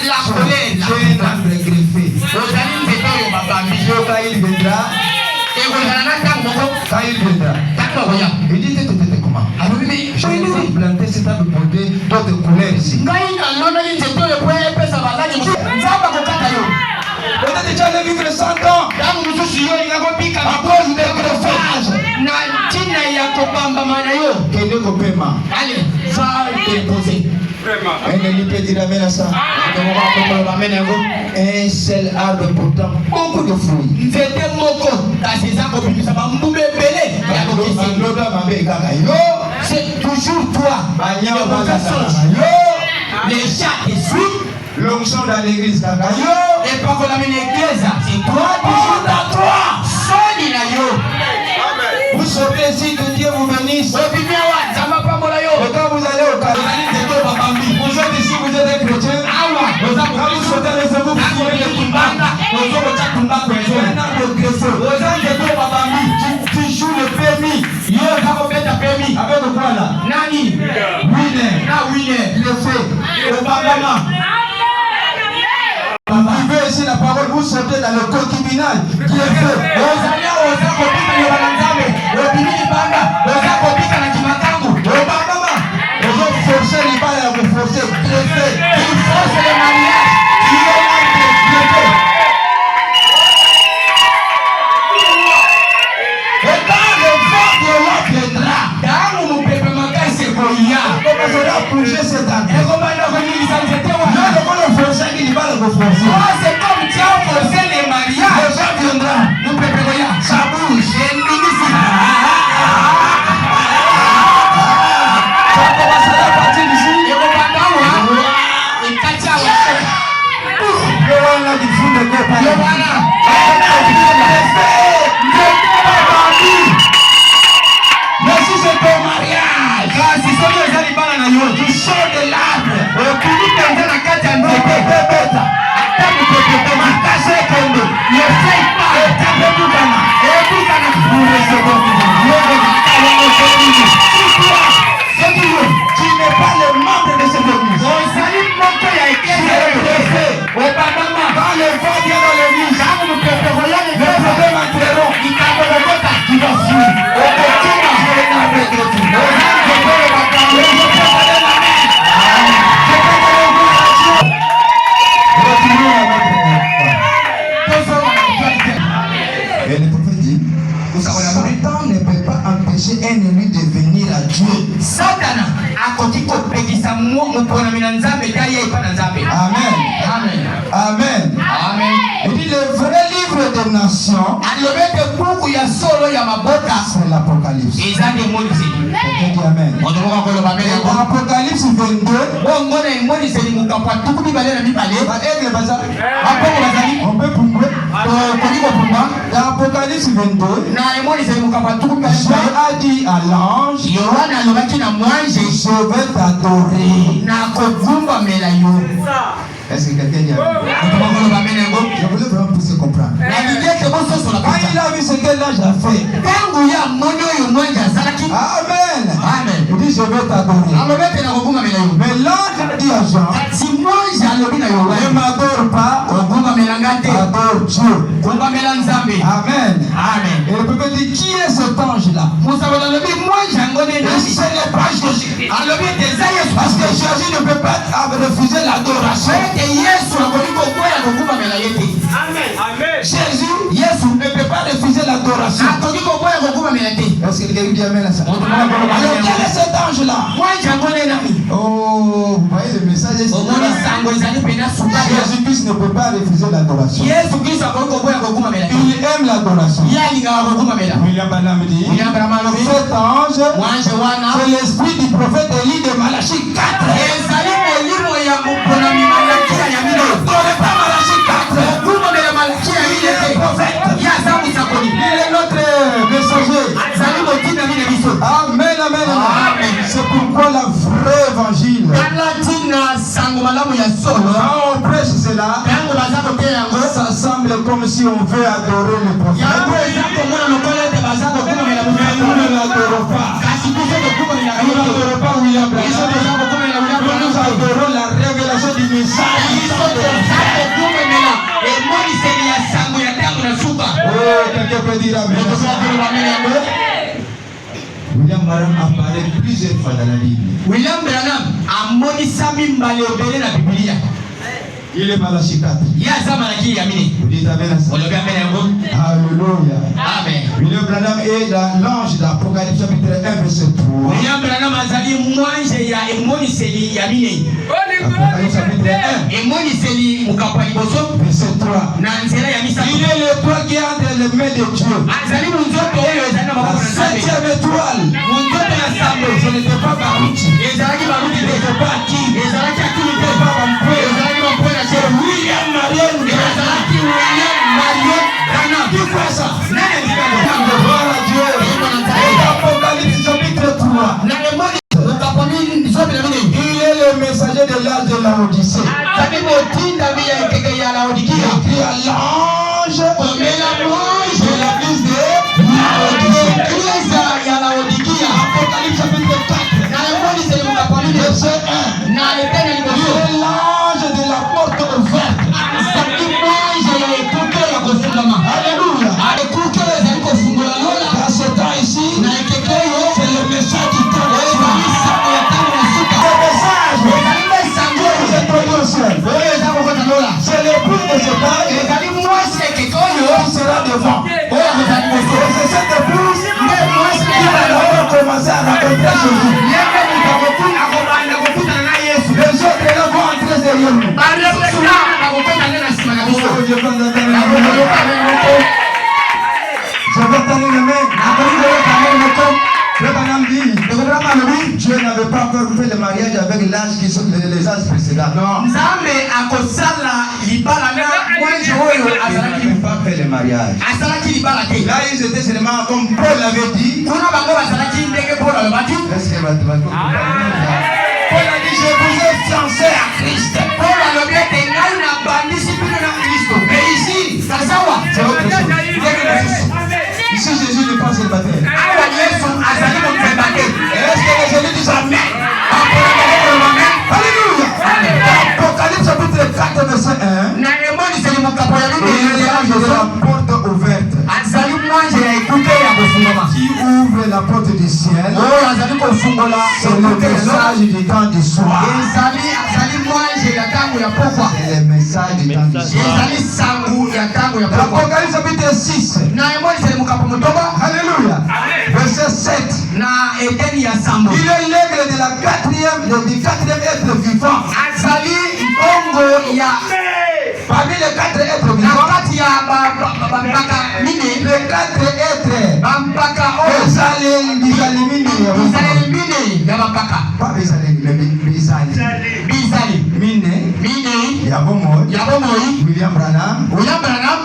La tu colère. es dans le greffé. Ozali nzete oyo babambi. Quand il viendra, Ekozala na ntango moko. quand il viendra, Ntango akoya. il dit, t'étais comment? Abimi. Je vais planter cet arbre pour d'autres couleurs ici. Ngai nalonaki nzete oyo po epesa bazali mosusu. Nzambe akokata yo. Peut-être tu as vécu 100 ans. Tangu mosusu yo ingakobika À cause des greffages. na ntina ya kobambama na yo. Kende kopema. Ale, va déposer. Vraiment. Un ami peut dire amen à ça. Un seul arbre pourtant beaucoup de fruits. Nzete moko kasi eza kobimisa bambuma ebele ya kokisi. Angloba mabe kaka yo. C'est toujours toi. Banyama Le bazaka professeur. yo. Les chats te suivent. L'onction dans l'église kaka yo. Et pas qu'on amène l'église. C'est toi, toujours à toi. Soli na yo. Amen. Vous sortez ici, que Dieu vous bénisse. Obimia wa zama pambola Et yo. quand vous allez au Canada, vous êtes ici, vous êtes un chrétien. Awa. Quand vous sortez, laissez-vous Nako prier. ile kumbanga. Ozo cha kumbanga kwezo. Un arbre greffé. Tu joues le permis. Yo kako beta pemi. Avec quoi là? Nani? Winner. Na winner. Greffé. Obama. Vous vivez ici la parole, vous sortez dans le concubinage. Greffé. Ozalia oza kopika yo banzambe. Obimini banga. Oza kopika na kimakangu. Obama. Vous forcez les balles à vous forcer. Greffé. Il force le mariage. Qui est greffé. Et quand le vent de l'autre viendra, Tangu mupepe makasi koya. comment ça va bouger cet arbre? Ekomanda konyingisa nzete wa. Non, le monde forcer, il va le forcer. Oh, c'est comme tu as forcé les Le mariages. vent viendra. Mupepe koya. Ça bouge. Endingisi. Ça commencera à partir d'ici. Ekomanda wa. Ekati awa. Le vent là du fond de copain. Yo bana. Mais si c'est ton mariage, Kasi soki ezali bana na yo. tu sors de l'arbre. Okili penza na kati ya nzete. Ata mupepe makase kende. Ne fais pas. Etape bukana. Ebukana. Vous recevez. Si toi, tu n'es pas le membre de cette église, Ozali moko ya tu ekele es oyo. greffé. Obamama. Quand le vent vient dans l'église, Tangu mupepe koya les ekele. problèmes entreront. Ikakokokota. Tu vas fuir. Tu es un arbre greffé. Retournons à notre Et le prophète dit, Satan ne peut pas empêcher un élu de venir à Dieu. Satana akoki kopekisa muponami na nzambe taye epa na nzambe. Amen. Amen. Amen. Amen. Il dit le vrai livre des nations, Alobete buku ya solo ya mabota c'est l'Apocalypse. eza demoniseli. Quelqu'un dit Amen. Otomoka koloba Et mbele dans yango. Apocalypse 22, Bongona emoniseli mukapwa tuku mibale na mibale. aigle baza, Bakongo bazali. on peut prouver. Tokoli kopumba. Dans Apocalypse 22, Na emoniseli mukapwa tuku mibale. Jean a dit à l'ange, Yohana alobaki na mwanje je vais t'adorer. na kogumbamela yo. Est-ce que quelqu'un dit Amen? Otomoka koloba mbele yango. Je voulais vraiment pour se comprendre. Na bidete bososola Quand il kaka. a vu ce que l'ange a fait, Tangu ya moni oyo mwanje azalaki. Amen. Amen. Il dit, je vais t'adorer. Alobete na kogumbamela yo. Mais l'ange a dit à Jean, Si mwanje alobi na ne Yohana m'adore pas, kogumbamela nga te. adore Dieu. Kogumbamela nzambe. Amen. Amen. Et le peuple dit, qui est cet ange-là? Musabona alobi mwanje yango Et nini. ce n'est pas Jésus. Alobi ete eza Yesu. Parce que Jésus ne peut pas refuser l'adoration. Ete Yesu akoki kokwea kogumbamela ye te. Amen. Amen. Jésus, Yesu ne peut pas refuser l'adoration. Akoki kokwea kogumbamela te. Est-ce que quelqu'un dit Amen à ça? Moto moko koloba Alors, yango. quel est cet ange-là? Mwanje yango nini. Oh, vous voyez le message est Omoni sango ezali pena sukali. Jésus-Christ ne peut pas refuser l'adoration. Yesu Kristo akoki kokwea kogumbamela te. Il aime l'adoration. Ye alingaka kogumbamela. William Branham dit, William Branham alobi cet ange, mwanje wana c'est l'esprit du prophète Élie de Malachie 4. ezali molimo ya moponami malakia ya mino. Ne connais pas Malachie 4. Kogumbamela malakia ya mine te. Ye aza musakoli. Il est notre messager. Azali motinda mine biso. Amen, amen, amen. Amen. C'est pourquoi la vraie évangile, Quand on prêche cela, ça semble comme si on veut adorer le prophète. Mais nous ne l'adorons pas. Nous n'adorons pas William Branham. Nous adorons la révélation du message. Oh, quelqu'un peut dire amen. William Branham apparaît plusieurs fois dans la Bible. William Branham a monisami mbalebele na Biblia. Il est Malachie 4. Vous dites amen à ça. Alléluia. Amen. William Branham est l'ange d'Apocalypse chapitre 1 verset 3. William Branham azali mwanje ya emoniseli ya mine. Apocalypse chapitre 1 emoniseli mukapali boso verset 3. na nzela ya misa. Il est l'étoile qui est entre les mains de Dieu. Azali munzoto oyo ezali na maboko na Nzambe. 7e étoile. Munzoto ya Nzambe. Ce n'était pas Baruch. Ezalaki baruti te. Ce n'était pas qui. Ezalaki akili te. Pas Bampoué. Ezalaki bampoué na C'est William Marion. Ezalaki William Marion Branham. Qui fait ça? Nani Gloire à Dieu. Et Apocalypse chapitre 3. na emoni mukapali zote na mine. Il est le messager de l'âge de la Odyssée. Tabi motinda biya ikeke ya Laodikia. Qui a l'ange Omela mwange de l'église de Laodicée. Eklesa ya Laodikia. Apocalypse chapitre 4. Na emoni sele mukapali Verset 1. na etene Il liboso. est l'ange de la porte ouverte. Tabi mwange ya ekuke ya kofungama. Alléluia. Ekuke ezali kofungula lola. Dans ce temps ici, Na ekeke yo c'est le message qui tombe. ezali sango ya tango na suka. Ce message, Ezali mesango c'est introduit au ciel. oyo eza kokota lola. C'est le prix de ce temps Ezali mwasi ekeke oyo qui sera devant. oyo akozali boso. Et c'est cette épouse Nde mwasi qui va d'abord commencer à rencontrer Jésus. yeke mutakotu akobanda kokutana na Yesu. Les autres là vont entrer derrière nous. Balesula bakokota nde na nsima na biso. Oh, je vais entendre les mains. Bakoloba moko. Je vais entendre les mains. Le Branham dit, Dieu n'avait pas encore fait le mariage avec l'âge qui sont les âges précédents. Non. Nzambe akosala libala na mwanje oyo Il azalaki n'avait pas fait le mariage. asalaki libala te. Là, ils étaient seulement comme Paul avait dit. Kuna bango bazalaki ndenge Paul alobaki. Est-ce que Paul a dit, je vous ai fiancé à Christ. Paul alobi ete ngai nabandisi bino na Kristo. Mais ici, Kasawa c'est autre chose. Ici, Jésus n'est pas célibataire. awa Yesu azali motema te. Est-ce que les élus disent Amen? Alléluia. Alléluia. Apocalypse chapitre 4, verset 1. Na emoniseli mokapo ya Il est Biblia l'ange de la porte ouverte azali mwanje ya ekuke ya kofungama. qui ouvre la porte du ciel. Oyo azali kofungola C'est le ekuke ya lola. message du temps du soir. Azali mwanje ya tango ya pokwa. C'est le message du temps du soir. Ezali sangu ya tango ya pokwa. Apocalypse chapitre 6. Na emoniseli mokapo motoba Alléluia. Verset 7. na eteni ya sambo. Il est l'aigle de la du quatrième être vivant. Azali bongo ya Parmi les 4 êtres na vivants, kati ya bambaka mine les 4 êtres, bambaka oyo Bizaleli bizaleli mine ya bambaka pas Bizaleli, mais bizali Mine, mine ya bomoi, William Branham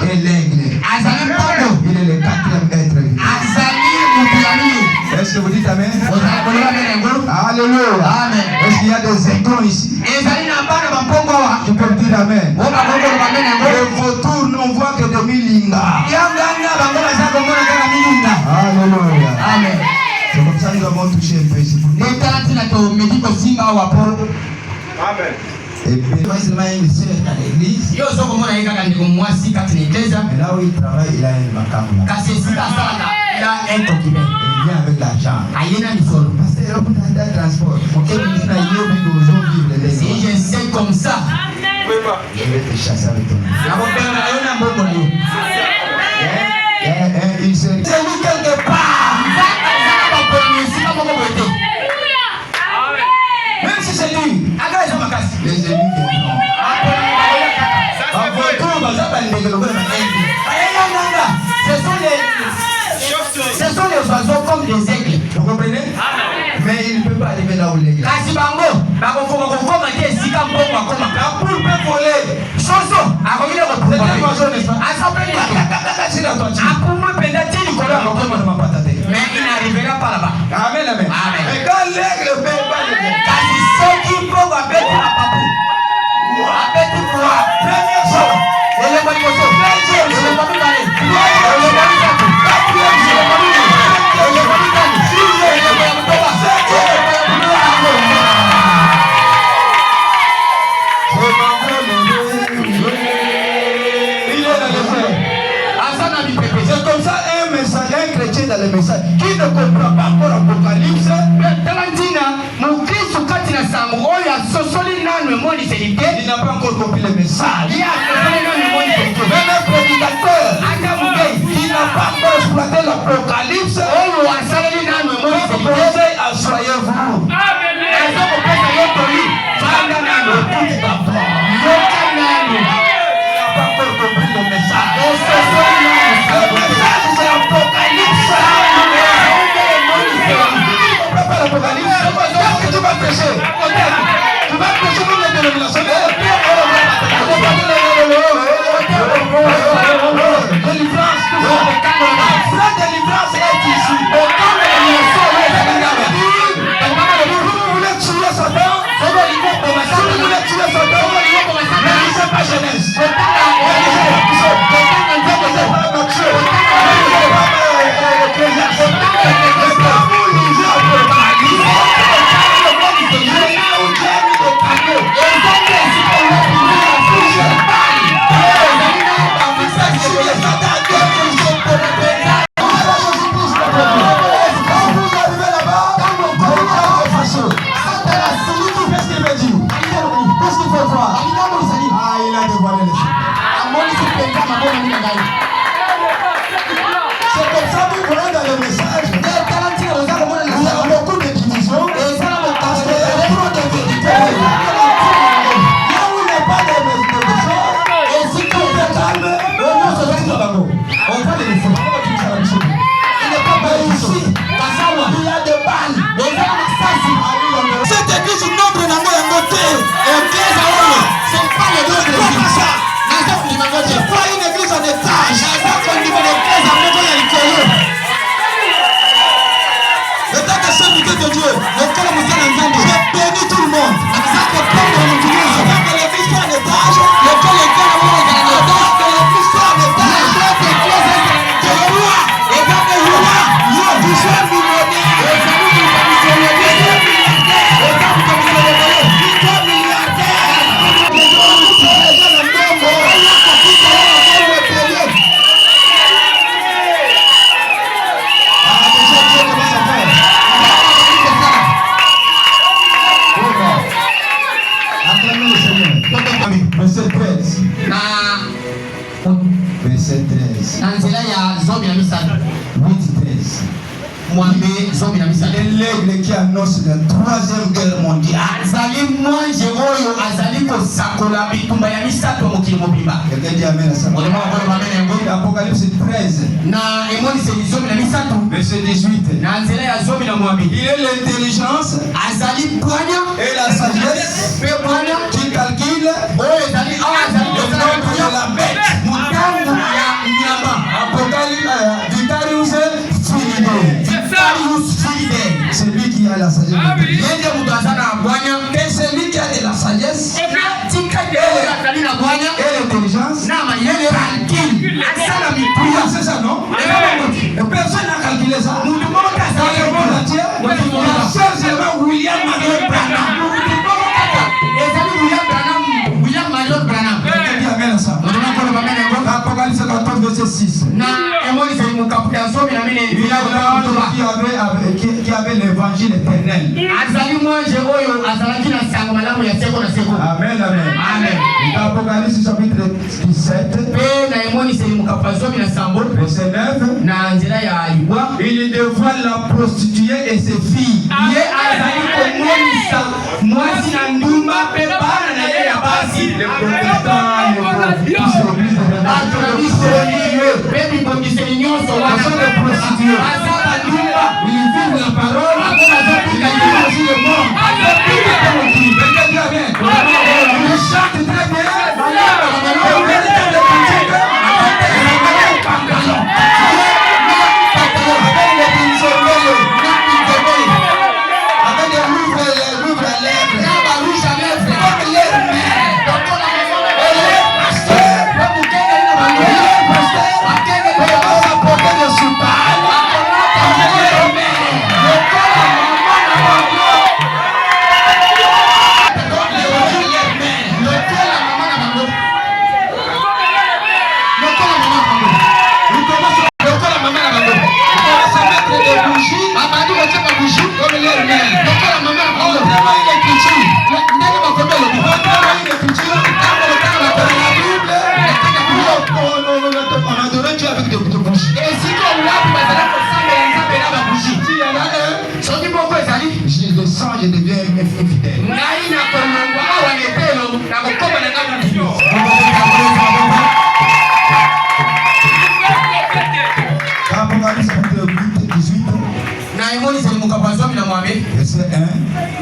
et l'aigle. azali bongo Il est le 4e être vivant. azali mutu ya mine. Est-ce que vous dites Amen? Ozali koloba mbele ngolo. Alléluia. Amen. Est-ce qu'il y a des aiglons ici? Ezali na bana bampongo awa. Tu peux me dire Amen. O bakoko koloba mbele ngolo. Les vautours n'ont voit que des milingas. Yanganga bango baza komona kaka milinga. Alléluia. Amen. C'est comme ça que nous avons touché un peu ici. Netala tina tomeki kosimba awa po. Amen. Et puis, moi, c'est une sœur dans l'église. Yo ozokomona ye kaka ndeko mwasi kati na eglise. Et là où il travaille, il a une macambre. Kasi esika asalaka ela entokibe. Il vient avec l'argent. Ayena misolo. Parce que là, vous avez un transport. Pour que vous soyez vivre les Si je sais comme ça, je vais te chasser avec ton nom. nakopela na yo na mbongo na yo. Il se dit, c'est lui quelque part. Nzaka ezala bakoloni esika moko boye te. Même si c'est lui, Aka eza makasi. les élus viendront. Bakoloni bakoya kaka. En voiture, bah, ça va le développer dans la vie. Ayenganga, ce sont les oiseaux comme des aigles. Vous comprenez? Mais il ne peut pas arriver là où l'aigle est. Kasi bango bakofoka kokoma te esika mbongo akoma. La poule peut voler. Soso akokile C'est un oiseau, n'est-ce pas? asapeli C'est la toiture. akumwe mpenza ti likolo ya kokoma. Mais il n'arrivera pas là-bas. Amen, amen. Amen. Mais quand l'aigle fait pas le bien, Kasi soki mbongo abeti na papu C'est comme ça un message, un chrétien dans le message qui ne comprend pas encore l'Apocalypse. Il n'a pas encore compris le message. Même un prédicateur qui n'a pas encore exploité l'Apocalypse, votre conseil à soyez-vous. Le message c'est l'Apocalypse. Prépare l'Apocalypse. Qu'est-ce que tu vas prêcher? Tu vas prêcher pour les dénominations. Délivrance. La délivrance est ici. Vous voulez tuer Satan? Si vous voulez tuer Satan, ne lisez pas Genèse. C'est comme ça que vous voyez dans le message. Il y a beaucoup de divisions. Parce qu'il y a trop de vérité. Là où il n'y a pas de choses, et si tu es calme, on va les laisser. Il n'est pas mal ici. Il y a des balles. Cette église, nombre d'amour est monté. C'est pas le nom de l'église. C'est pas une église en étage. Le temps de serviteur de Dieu, le cœur de Dieu, je bénis tout le monde. Avec l'église soit en étage, le cœur de l'église soit en étage. Le roi, et dans le roi, vous soyez verset 13. L'aigle qui annonce la 3e guerre mondiale. Quelqu'un dit amen à ça. Apocalypse 13. Verset 18. Il est l'intelligence et la sagesse qui calcule le nombre de la bête. Apocalypse c'est lui qui a la sagesse. Et c'est lui qui a de la sagesse et l'intelligence. C'est ça, non? Personne n'a calculé ça. Dans le monde entier, la seule c'est William Marion Branham. Quelqu'un dit amen à ça. Apocalypse 14, verset 6. Qui avait l'évangile éternel. Amen, amen. Apocalypse chapitre 17, verset 9. Il dévoile la prostituée et ses filles. Ils vivent la parole, ils aussi le monde. Ils chantent très bien. Avec des louvres à lèvres.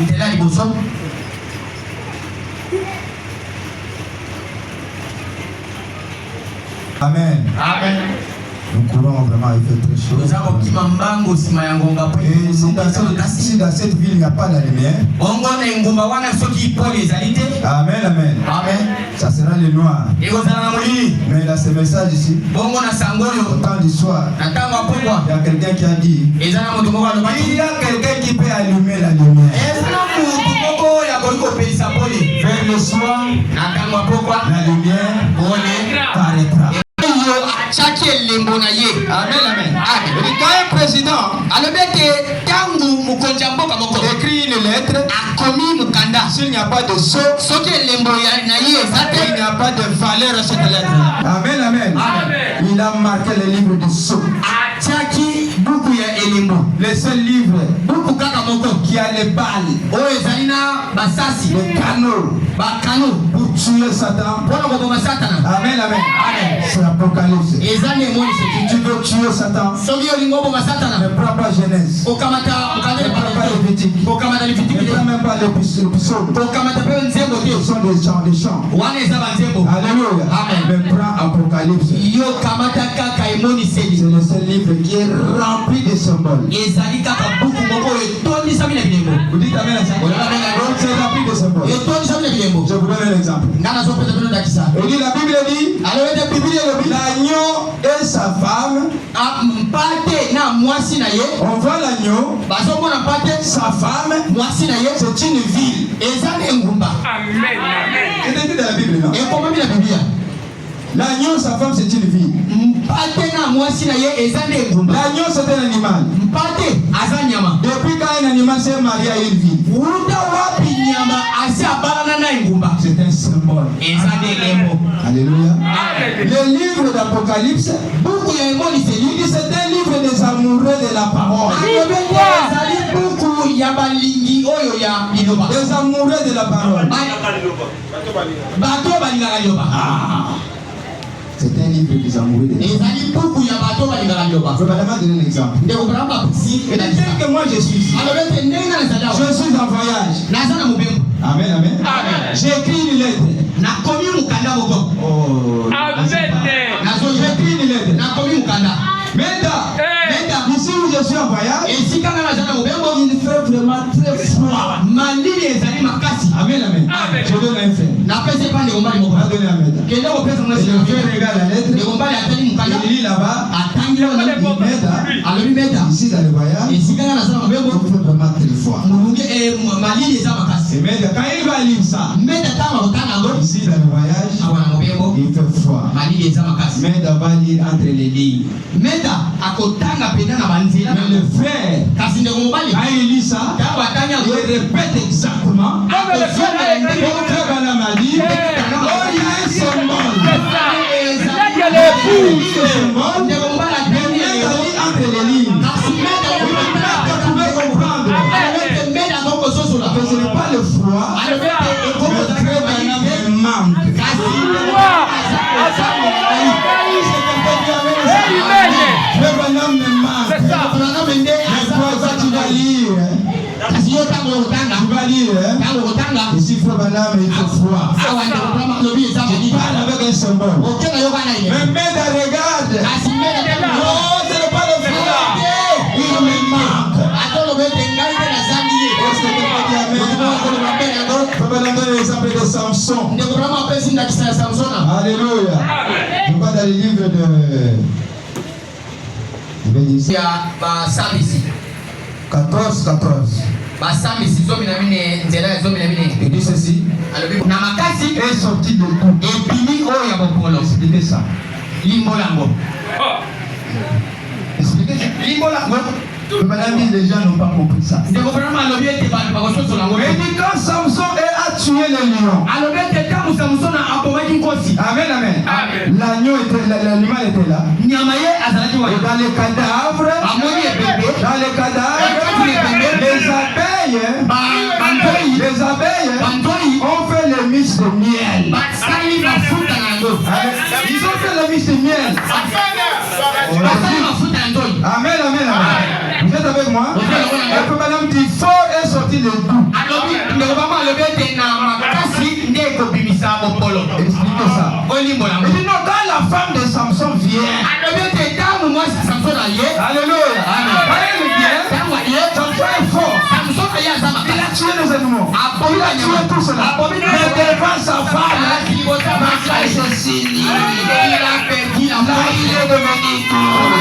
Nzela liboso. Amen. Amen. Nous courons vraiment, il fait très chaud. Et si dans cette ville il n'y a pas de lumière, amen, amen. Ça sera le noir. Mais là, ce message ici, au temps du soir, il y a quelqu'un qui a dit, il y a quelqu'un qui peut allumer la lumière. Vers le soir, la lumière paraîtra. Amen, amen. Quand un président écrit une lettre, s'il n'y a pas de sceau, il n'y a pas de valeur à cette lettre. Amen, amen. Il a marqué le livre du sceau. Le seul livre qui a les balles, les canaux pour tuer Satan. Amen, amen. C'est l'Apocalypse. Si tu veux tuer Satan, ne prends pas Genèse, ne prends pas Lévitique, ne prends même pas les psaumes. Ce sont des chants. Alléluia. Mais prends Apocalypse. C'est le seul livre qui est rempli de symboles. Vous dites amen à ça? C'est rempli de symboles. Je vous donne un exemple. La Bible dit, l'agneau et sa femme. On voit l'agneau, sa femme, c'est une ville. Amen. C'est écrit dans la Bible, non? L'agneau, sa femme, c'est une ville. L'agneau, c'est un animal. Depuis quand un animal s'est marié à une ville, c'est un symbole. Alléluia. Le livre d'Apocalypse, c'est un livre des amoureux de la parole. Des amoureux de la parole. C'est un livre des amoureux de la parole. Je vais vraiment donner un exemple. Dès que moi je suis ici, je suis en voyage. Amen, amen. J'ai écrit une lettre. J'ai écrit une lettre. Maintenant, ici où je suis en voyage, il fait vraiment très froid. Amen, amen. Je donne un fait. Je donne un mètre. Et le frère regarde la lettre. Il lit là-bas. Il m'aide. Ici dans le voyage, il fait vraiment très froid. Et maintenant, quand il va lire ça, ici dans le voyage, il fait froid. Mais va lire entre les lignes. Mais le frère, quand il lit ça, il répète exactement. Comme le frère m'a dit, oh, il y a un symbole. Il y a les pouces. Entre les lignes. Vous pouvez comprendre. Que ce n'est pas le froid. Le frère me manque. Ici, il faut il fait froid. Je parle avec un symbole. Mais Meda regarde. Oh, ce n'est pas le froid. Il me manque. Je vais donner l'exemple de Samson. Alléluia. Je vais dans le livre de... Je vais dire ça. 14. Il dit ceci. Est sorti de tout. Expliquez ça. Expliquez ça. Madame, les gens n'ont pas compris ça. Il dit quand Samson a tué le lion. Amen, amen. L'animal était là. Et dans les cadavres, les abeilles ont fait le mix de miel. Ils ont fait le mix de miel. Amen, amen, amen. Vous êtes avec moi? Et puis madame dit, fort est sorti de tout. expliqué ça. Il dit non, quand la femme de Samson vient. Alléluia. Amen. Samson est fort. Il a tué les animaux. Il a tué tout cela. Mais devant sa femme, c'est signé. Il a perdu la foi. Il est devenu court.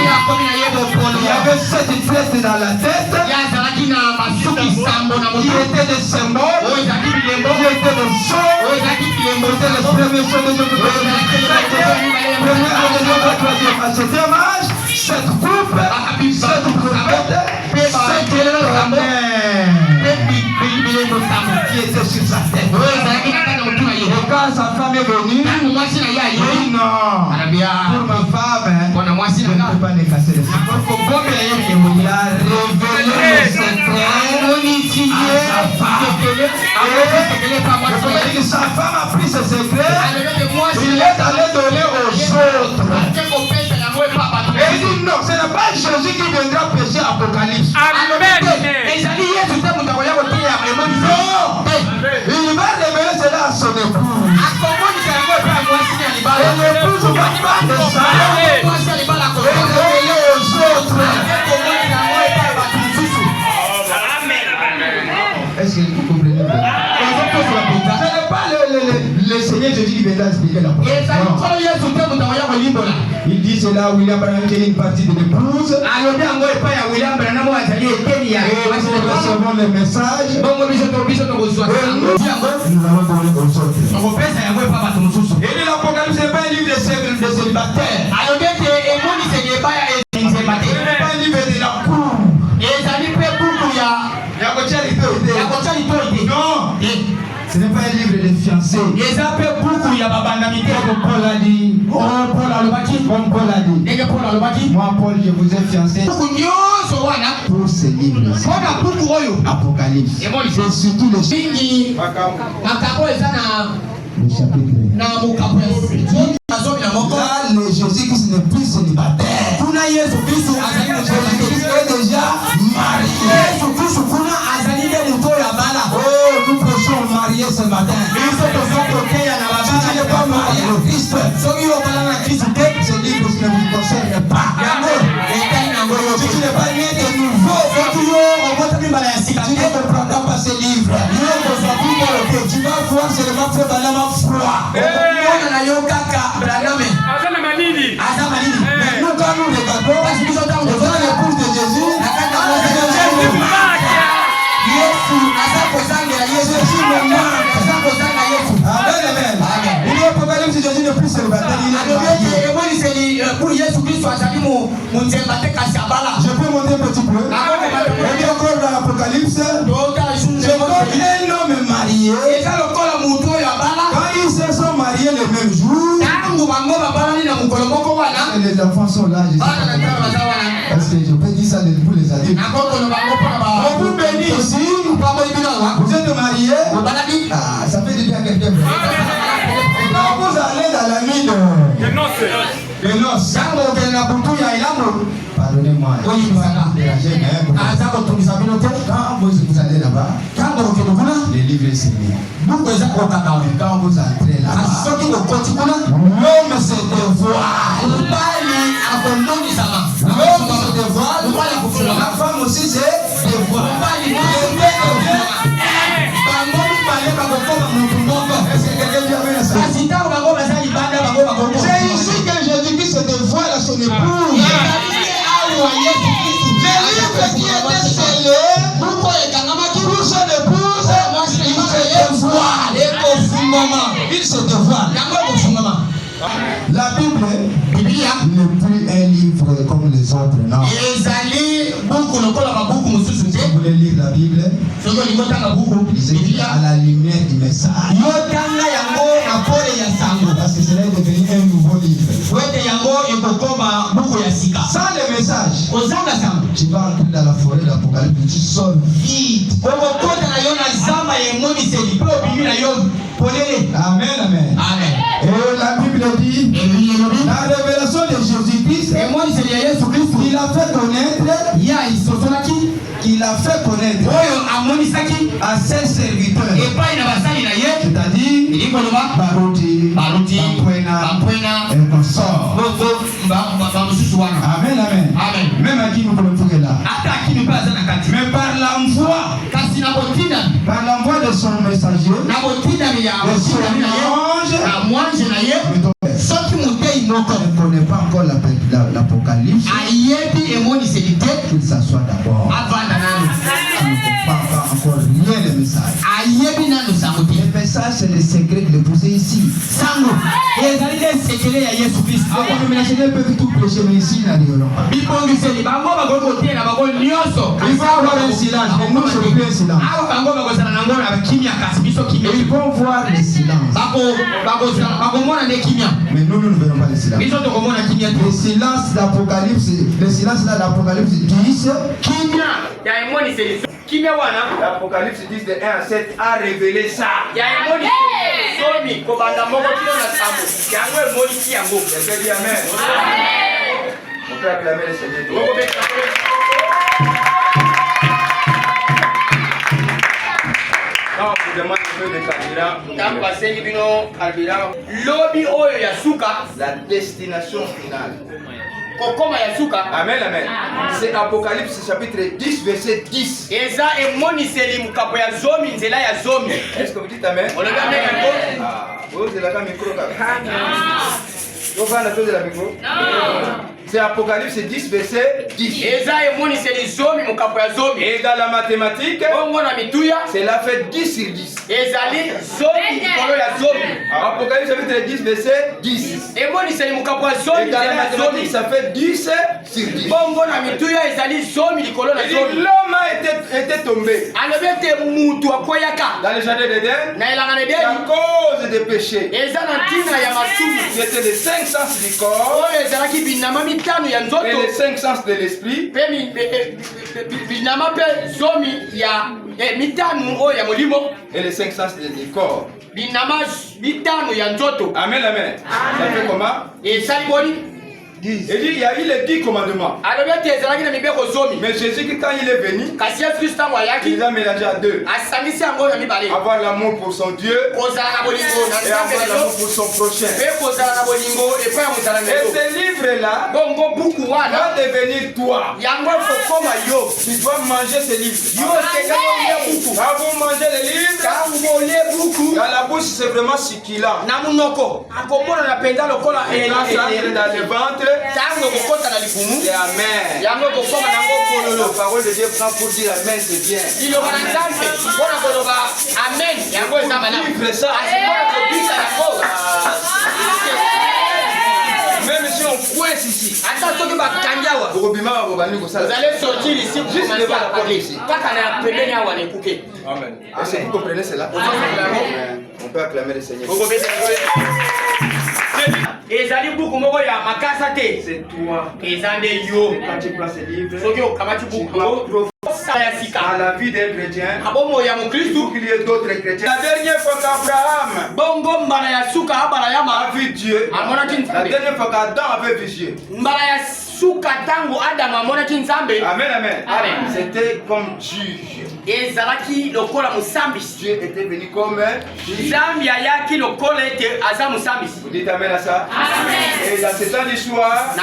Il y avait 7 flèches dans la tête. Qui étaient des symboles. Qui étaient des sons. C'était les premiers sons de Dieu. À cet hommage, cette coupe, cette trompette, cette qui était sur sa tête. Et quand sa femme est venue, il dit non, pour ma femme, je ne peux pas les casser les seins. Il a révélé le secret à sa femme a pris ce secret, il est allé donner aux autres. Et il dit non, ce n'est pas Jésus qui viendra pécher Apocalypse. Amen. Il va révéler cela à son épouse. Et l'épouse va pas de ça. Et révéler aux autres. Est-ce que vous comprenez bien? Ce n'est pas le Seigneur Jésus qui viendra expliquer la parole. Il dit cela à William Branham qui est une partie de l'épouse. Et nous recevons le message. Et nous allons donner aux autres. Et l'Apocalypse n'est pas un livre de célibataire. Ce n'est pas un livre de la cour. Non. Ce n'est pas un livre de fiancés. Comme Paul a dit. Moi, Paul, je vous ai fiancé pour ce livre. Apocalypse. C'est surtout le chapitre. Là, le Jésus-Christ n'est plus célibataire. Jésus-Christ est déjà marié. Oh, nous prêchons marié ce matin. Si tu n'es pas marié au Christ, ce livre ne vous concerne pas. Si tu n'es pas né de nouveau, tu ne comprendras pas ce livre. Tu vas voir seulement faire dans la foi. Nous, quand nous regardons, devant l'épouse de Jésus, Jésus me manque. Amen. Il est Apocalypse, Jésus n'est plus célibataire, il est marié. Je peux monter un petit peu. On est encore dans l'Apocalypse. C'est comme un homme marié. Quand ils se sont mariés le même jour, et les enfants sont là. Est-ce que je peux dire ça pour les adultes? On vous bénit ici. Vous êtes mariés. Ah, ça fait du bien à quelqu'un. Quand vous allez dans la nuit de noces, pardonnez-moi, quand vous allez là-bas, les livres sont signé. Quand vous entrez là-bas, l'homme se dévoile. L'homme se dévoile. La femme aussi se dévoile. C'est ici que Jésus-Christ se dévoile à son épouse. Le livre qui était scellé pour son épouse, il se dévoile. La Bible n'est plus un livre comme les autres, non. Vous voulez lire la Bible, lisez à la lumière du message. Parce que cela est devenu un nouveau livre. Sans le message, tu vas entrer dans la forêt de l'Apocalypse, tu sors vite. Amen, amen. Et la Bible dit, la révélation de Jésus-Christ, il a fait connaître à ses serviteurs, c'est-à-dire Barodi, baluti bampwena consort. Amen, amen. Amen. Même à qui nous pouvons faire là. Mais par l'envoi de son messager, de son ange, ne connaît pas encore l'Apocalypse, qu'il s'assoit d'abord. Il ne comprend pas encore rien le message. Le message, c'est le secret de l'épousé ici. Les ménagers peuvent tout prêcher, mais ici, ils n'arriveront pas. Il faut avoir un silence. Et nous, c'est un silence. Et ils vont voir le silence. Mais nous ne verrons pas le silence. Le silence d'Apocalypse, le silence là d'Apocalypse 10. L'Apocalypse 10 de 1 à 7 a révélé ça. Quelqu'un dit Amen. On peut acclamer le Seigneur. Quand on vous demande un peu de carburant, la destination finale. Amen, amen. C'est Apocalypse chapitre 10, verset 10. Est-ce que vous dites Amen? Vous avez la micro. Vous avez la micro? C'est Apocalypse 10, verset 10. Et dans la mathématique, cela fait 10 sur 10. Apocalypse chapitre 10, verset 10. Et dans la mathématique, ça fait 10 sur 10. L'homme était tombé dans le jardin d'Éden à cause des péchés. C'était les 5 sens du corps et les 5 sens de l'esprit. Et les 5 sens du corps. Amen, amen. Ça fait comment? Il dit il y a eu les 10 commandements. Mais Jésus, quand il est venu, il a mélangé à deux. Avoir l'amour pour son Dieu et avoir l'amour pour son prochain. Et ce livre-là va devenir toi. Tu dois manger ce livre. Quand vous mangez le livre, dans la bouche, c'est vraiment succulent. Et là, ça entre dans le ventre. C'est amen. La parole de Dieu prend pour dire amen, c'est bien. Vivre ça. Même si on coince ici, vous allez sortir ici pour commencer à parler. Amen. Est-ce que vous comprenez cela? On peut acclamer le Seigneur. C'est toi. Quand tu prends ce livre, à la vie d'un chrétien, pour qu'il y ait d'autres chrétiens. La dernière fois qu'Abraham a vu Dieu, la dernière fois qu'Adam avait vu Dieu, amen, amen. C'était comme juge. Dieu était venu comme juge. Vous dites amen à ça? Amen. Et dans ce temps d'histoire,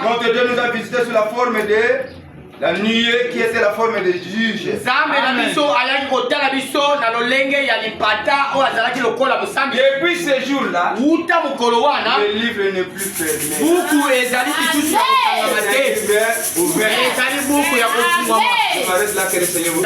notre Dieu nous a visité sous la forme de la nuée qui était la forme de juge. Depuis ce jour-là, le livre n'est plus fermé. On arrête là que le Seigneur vous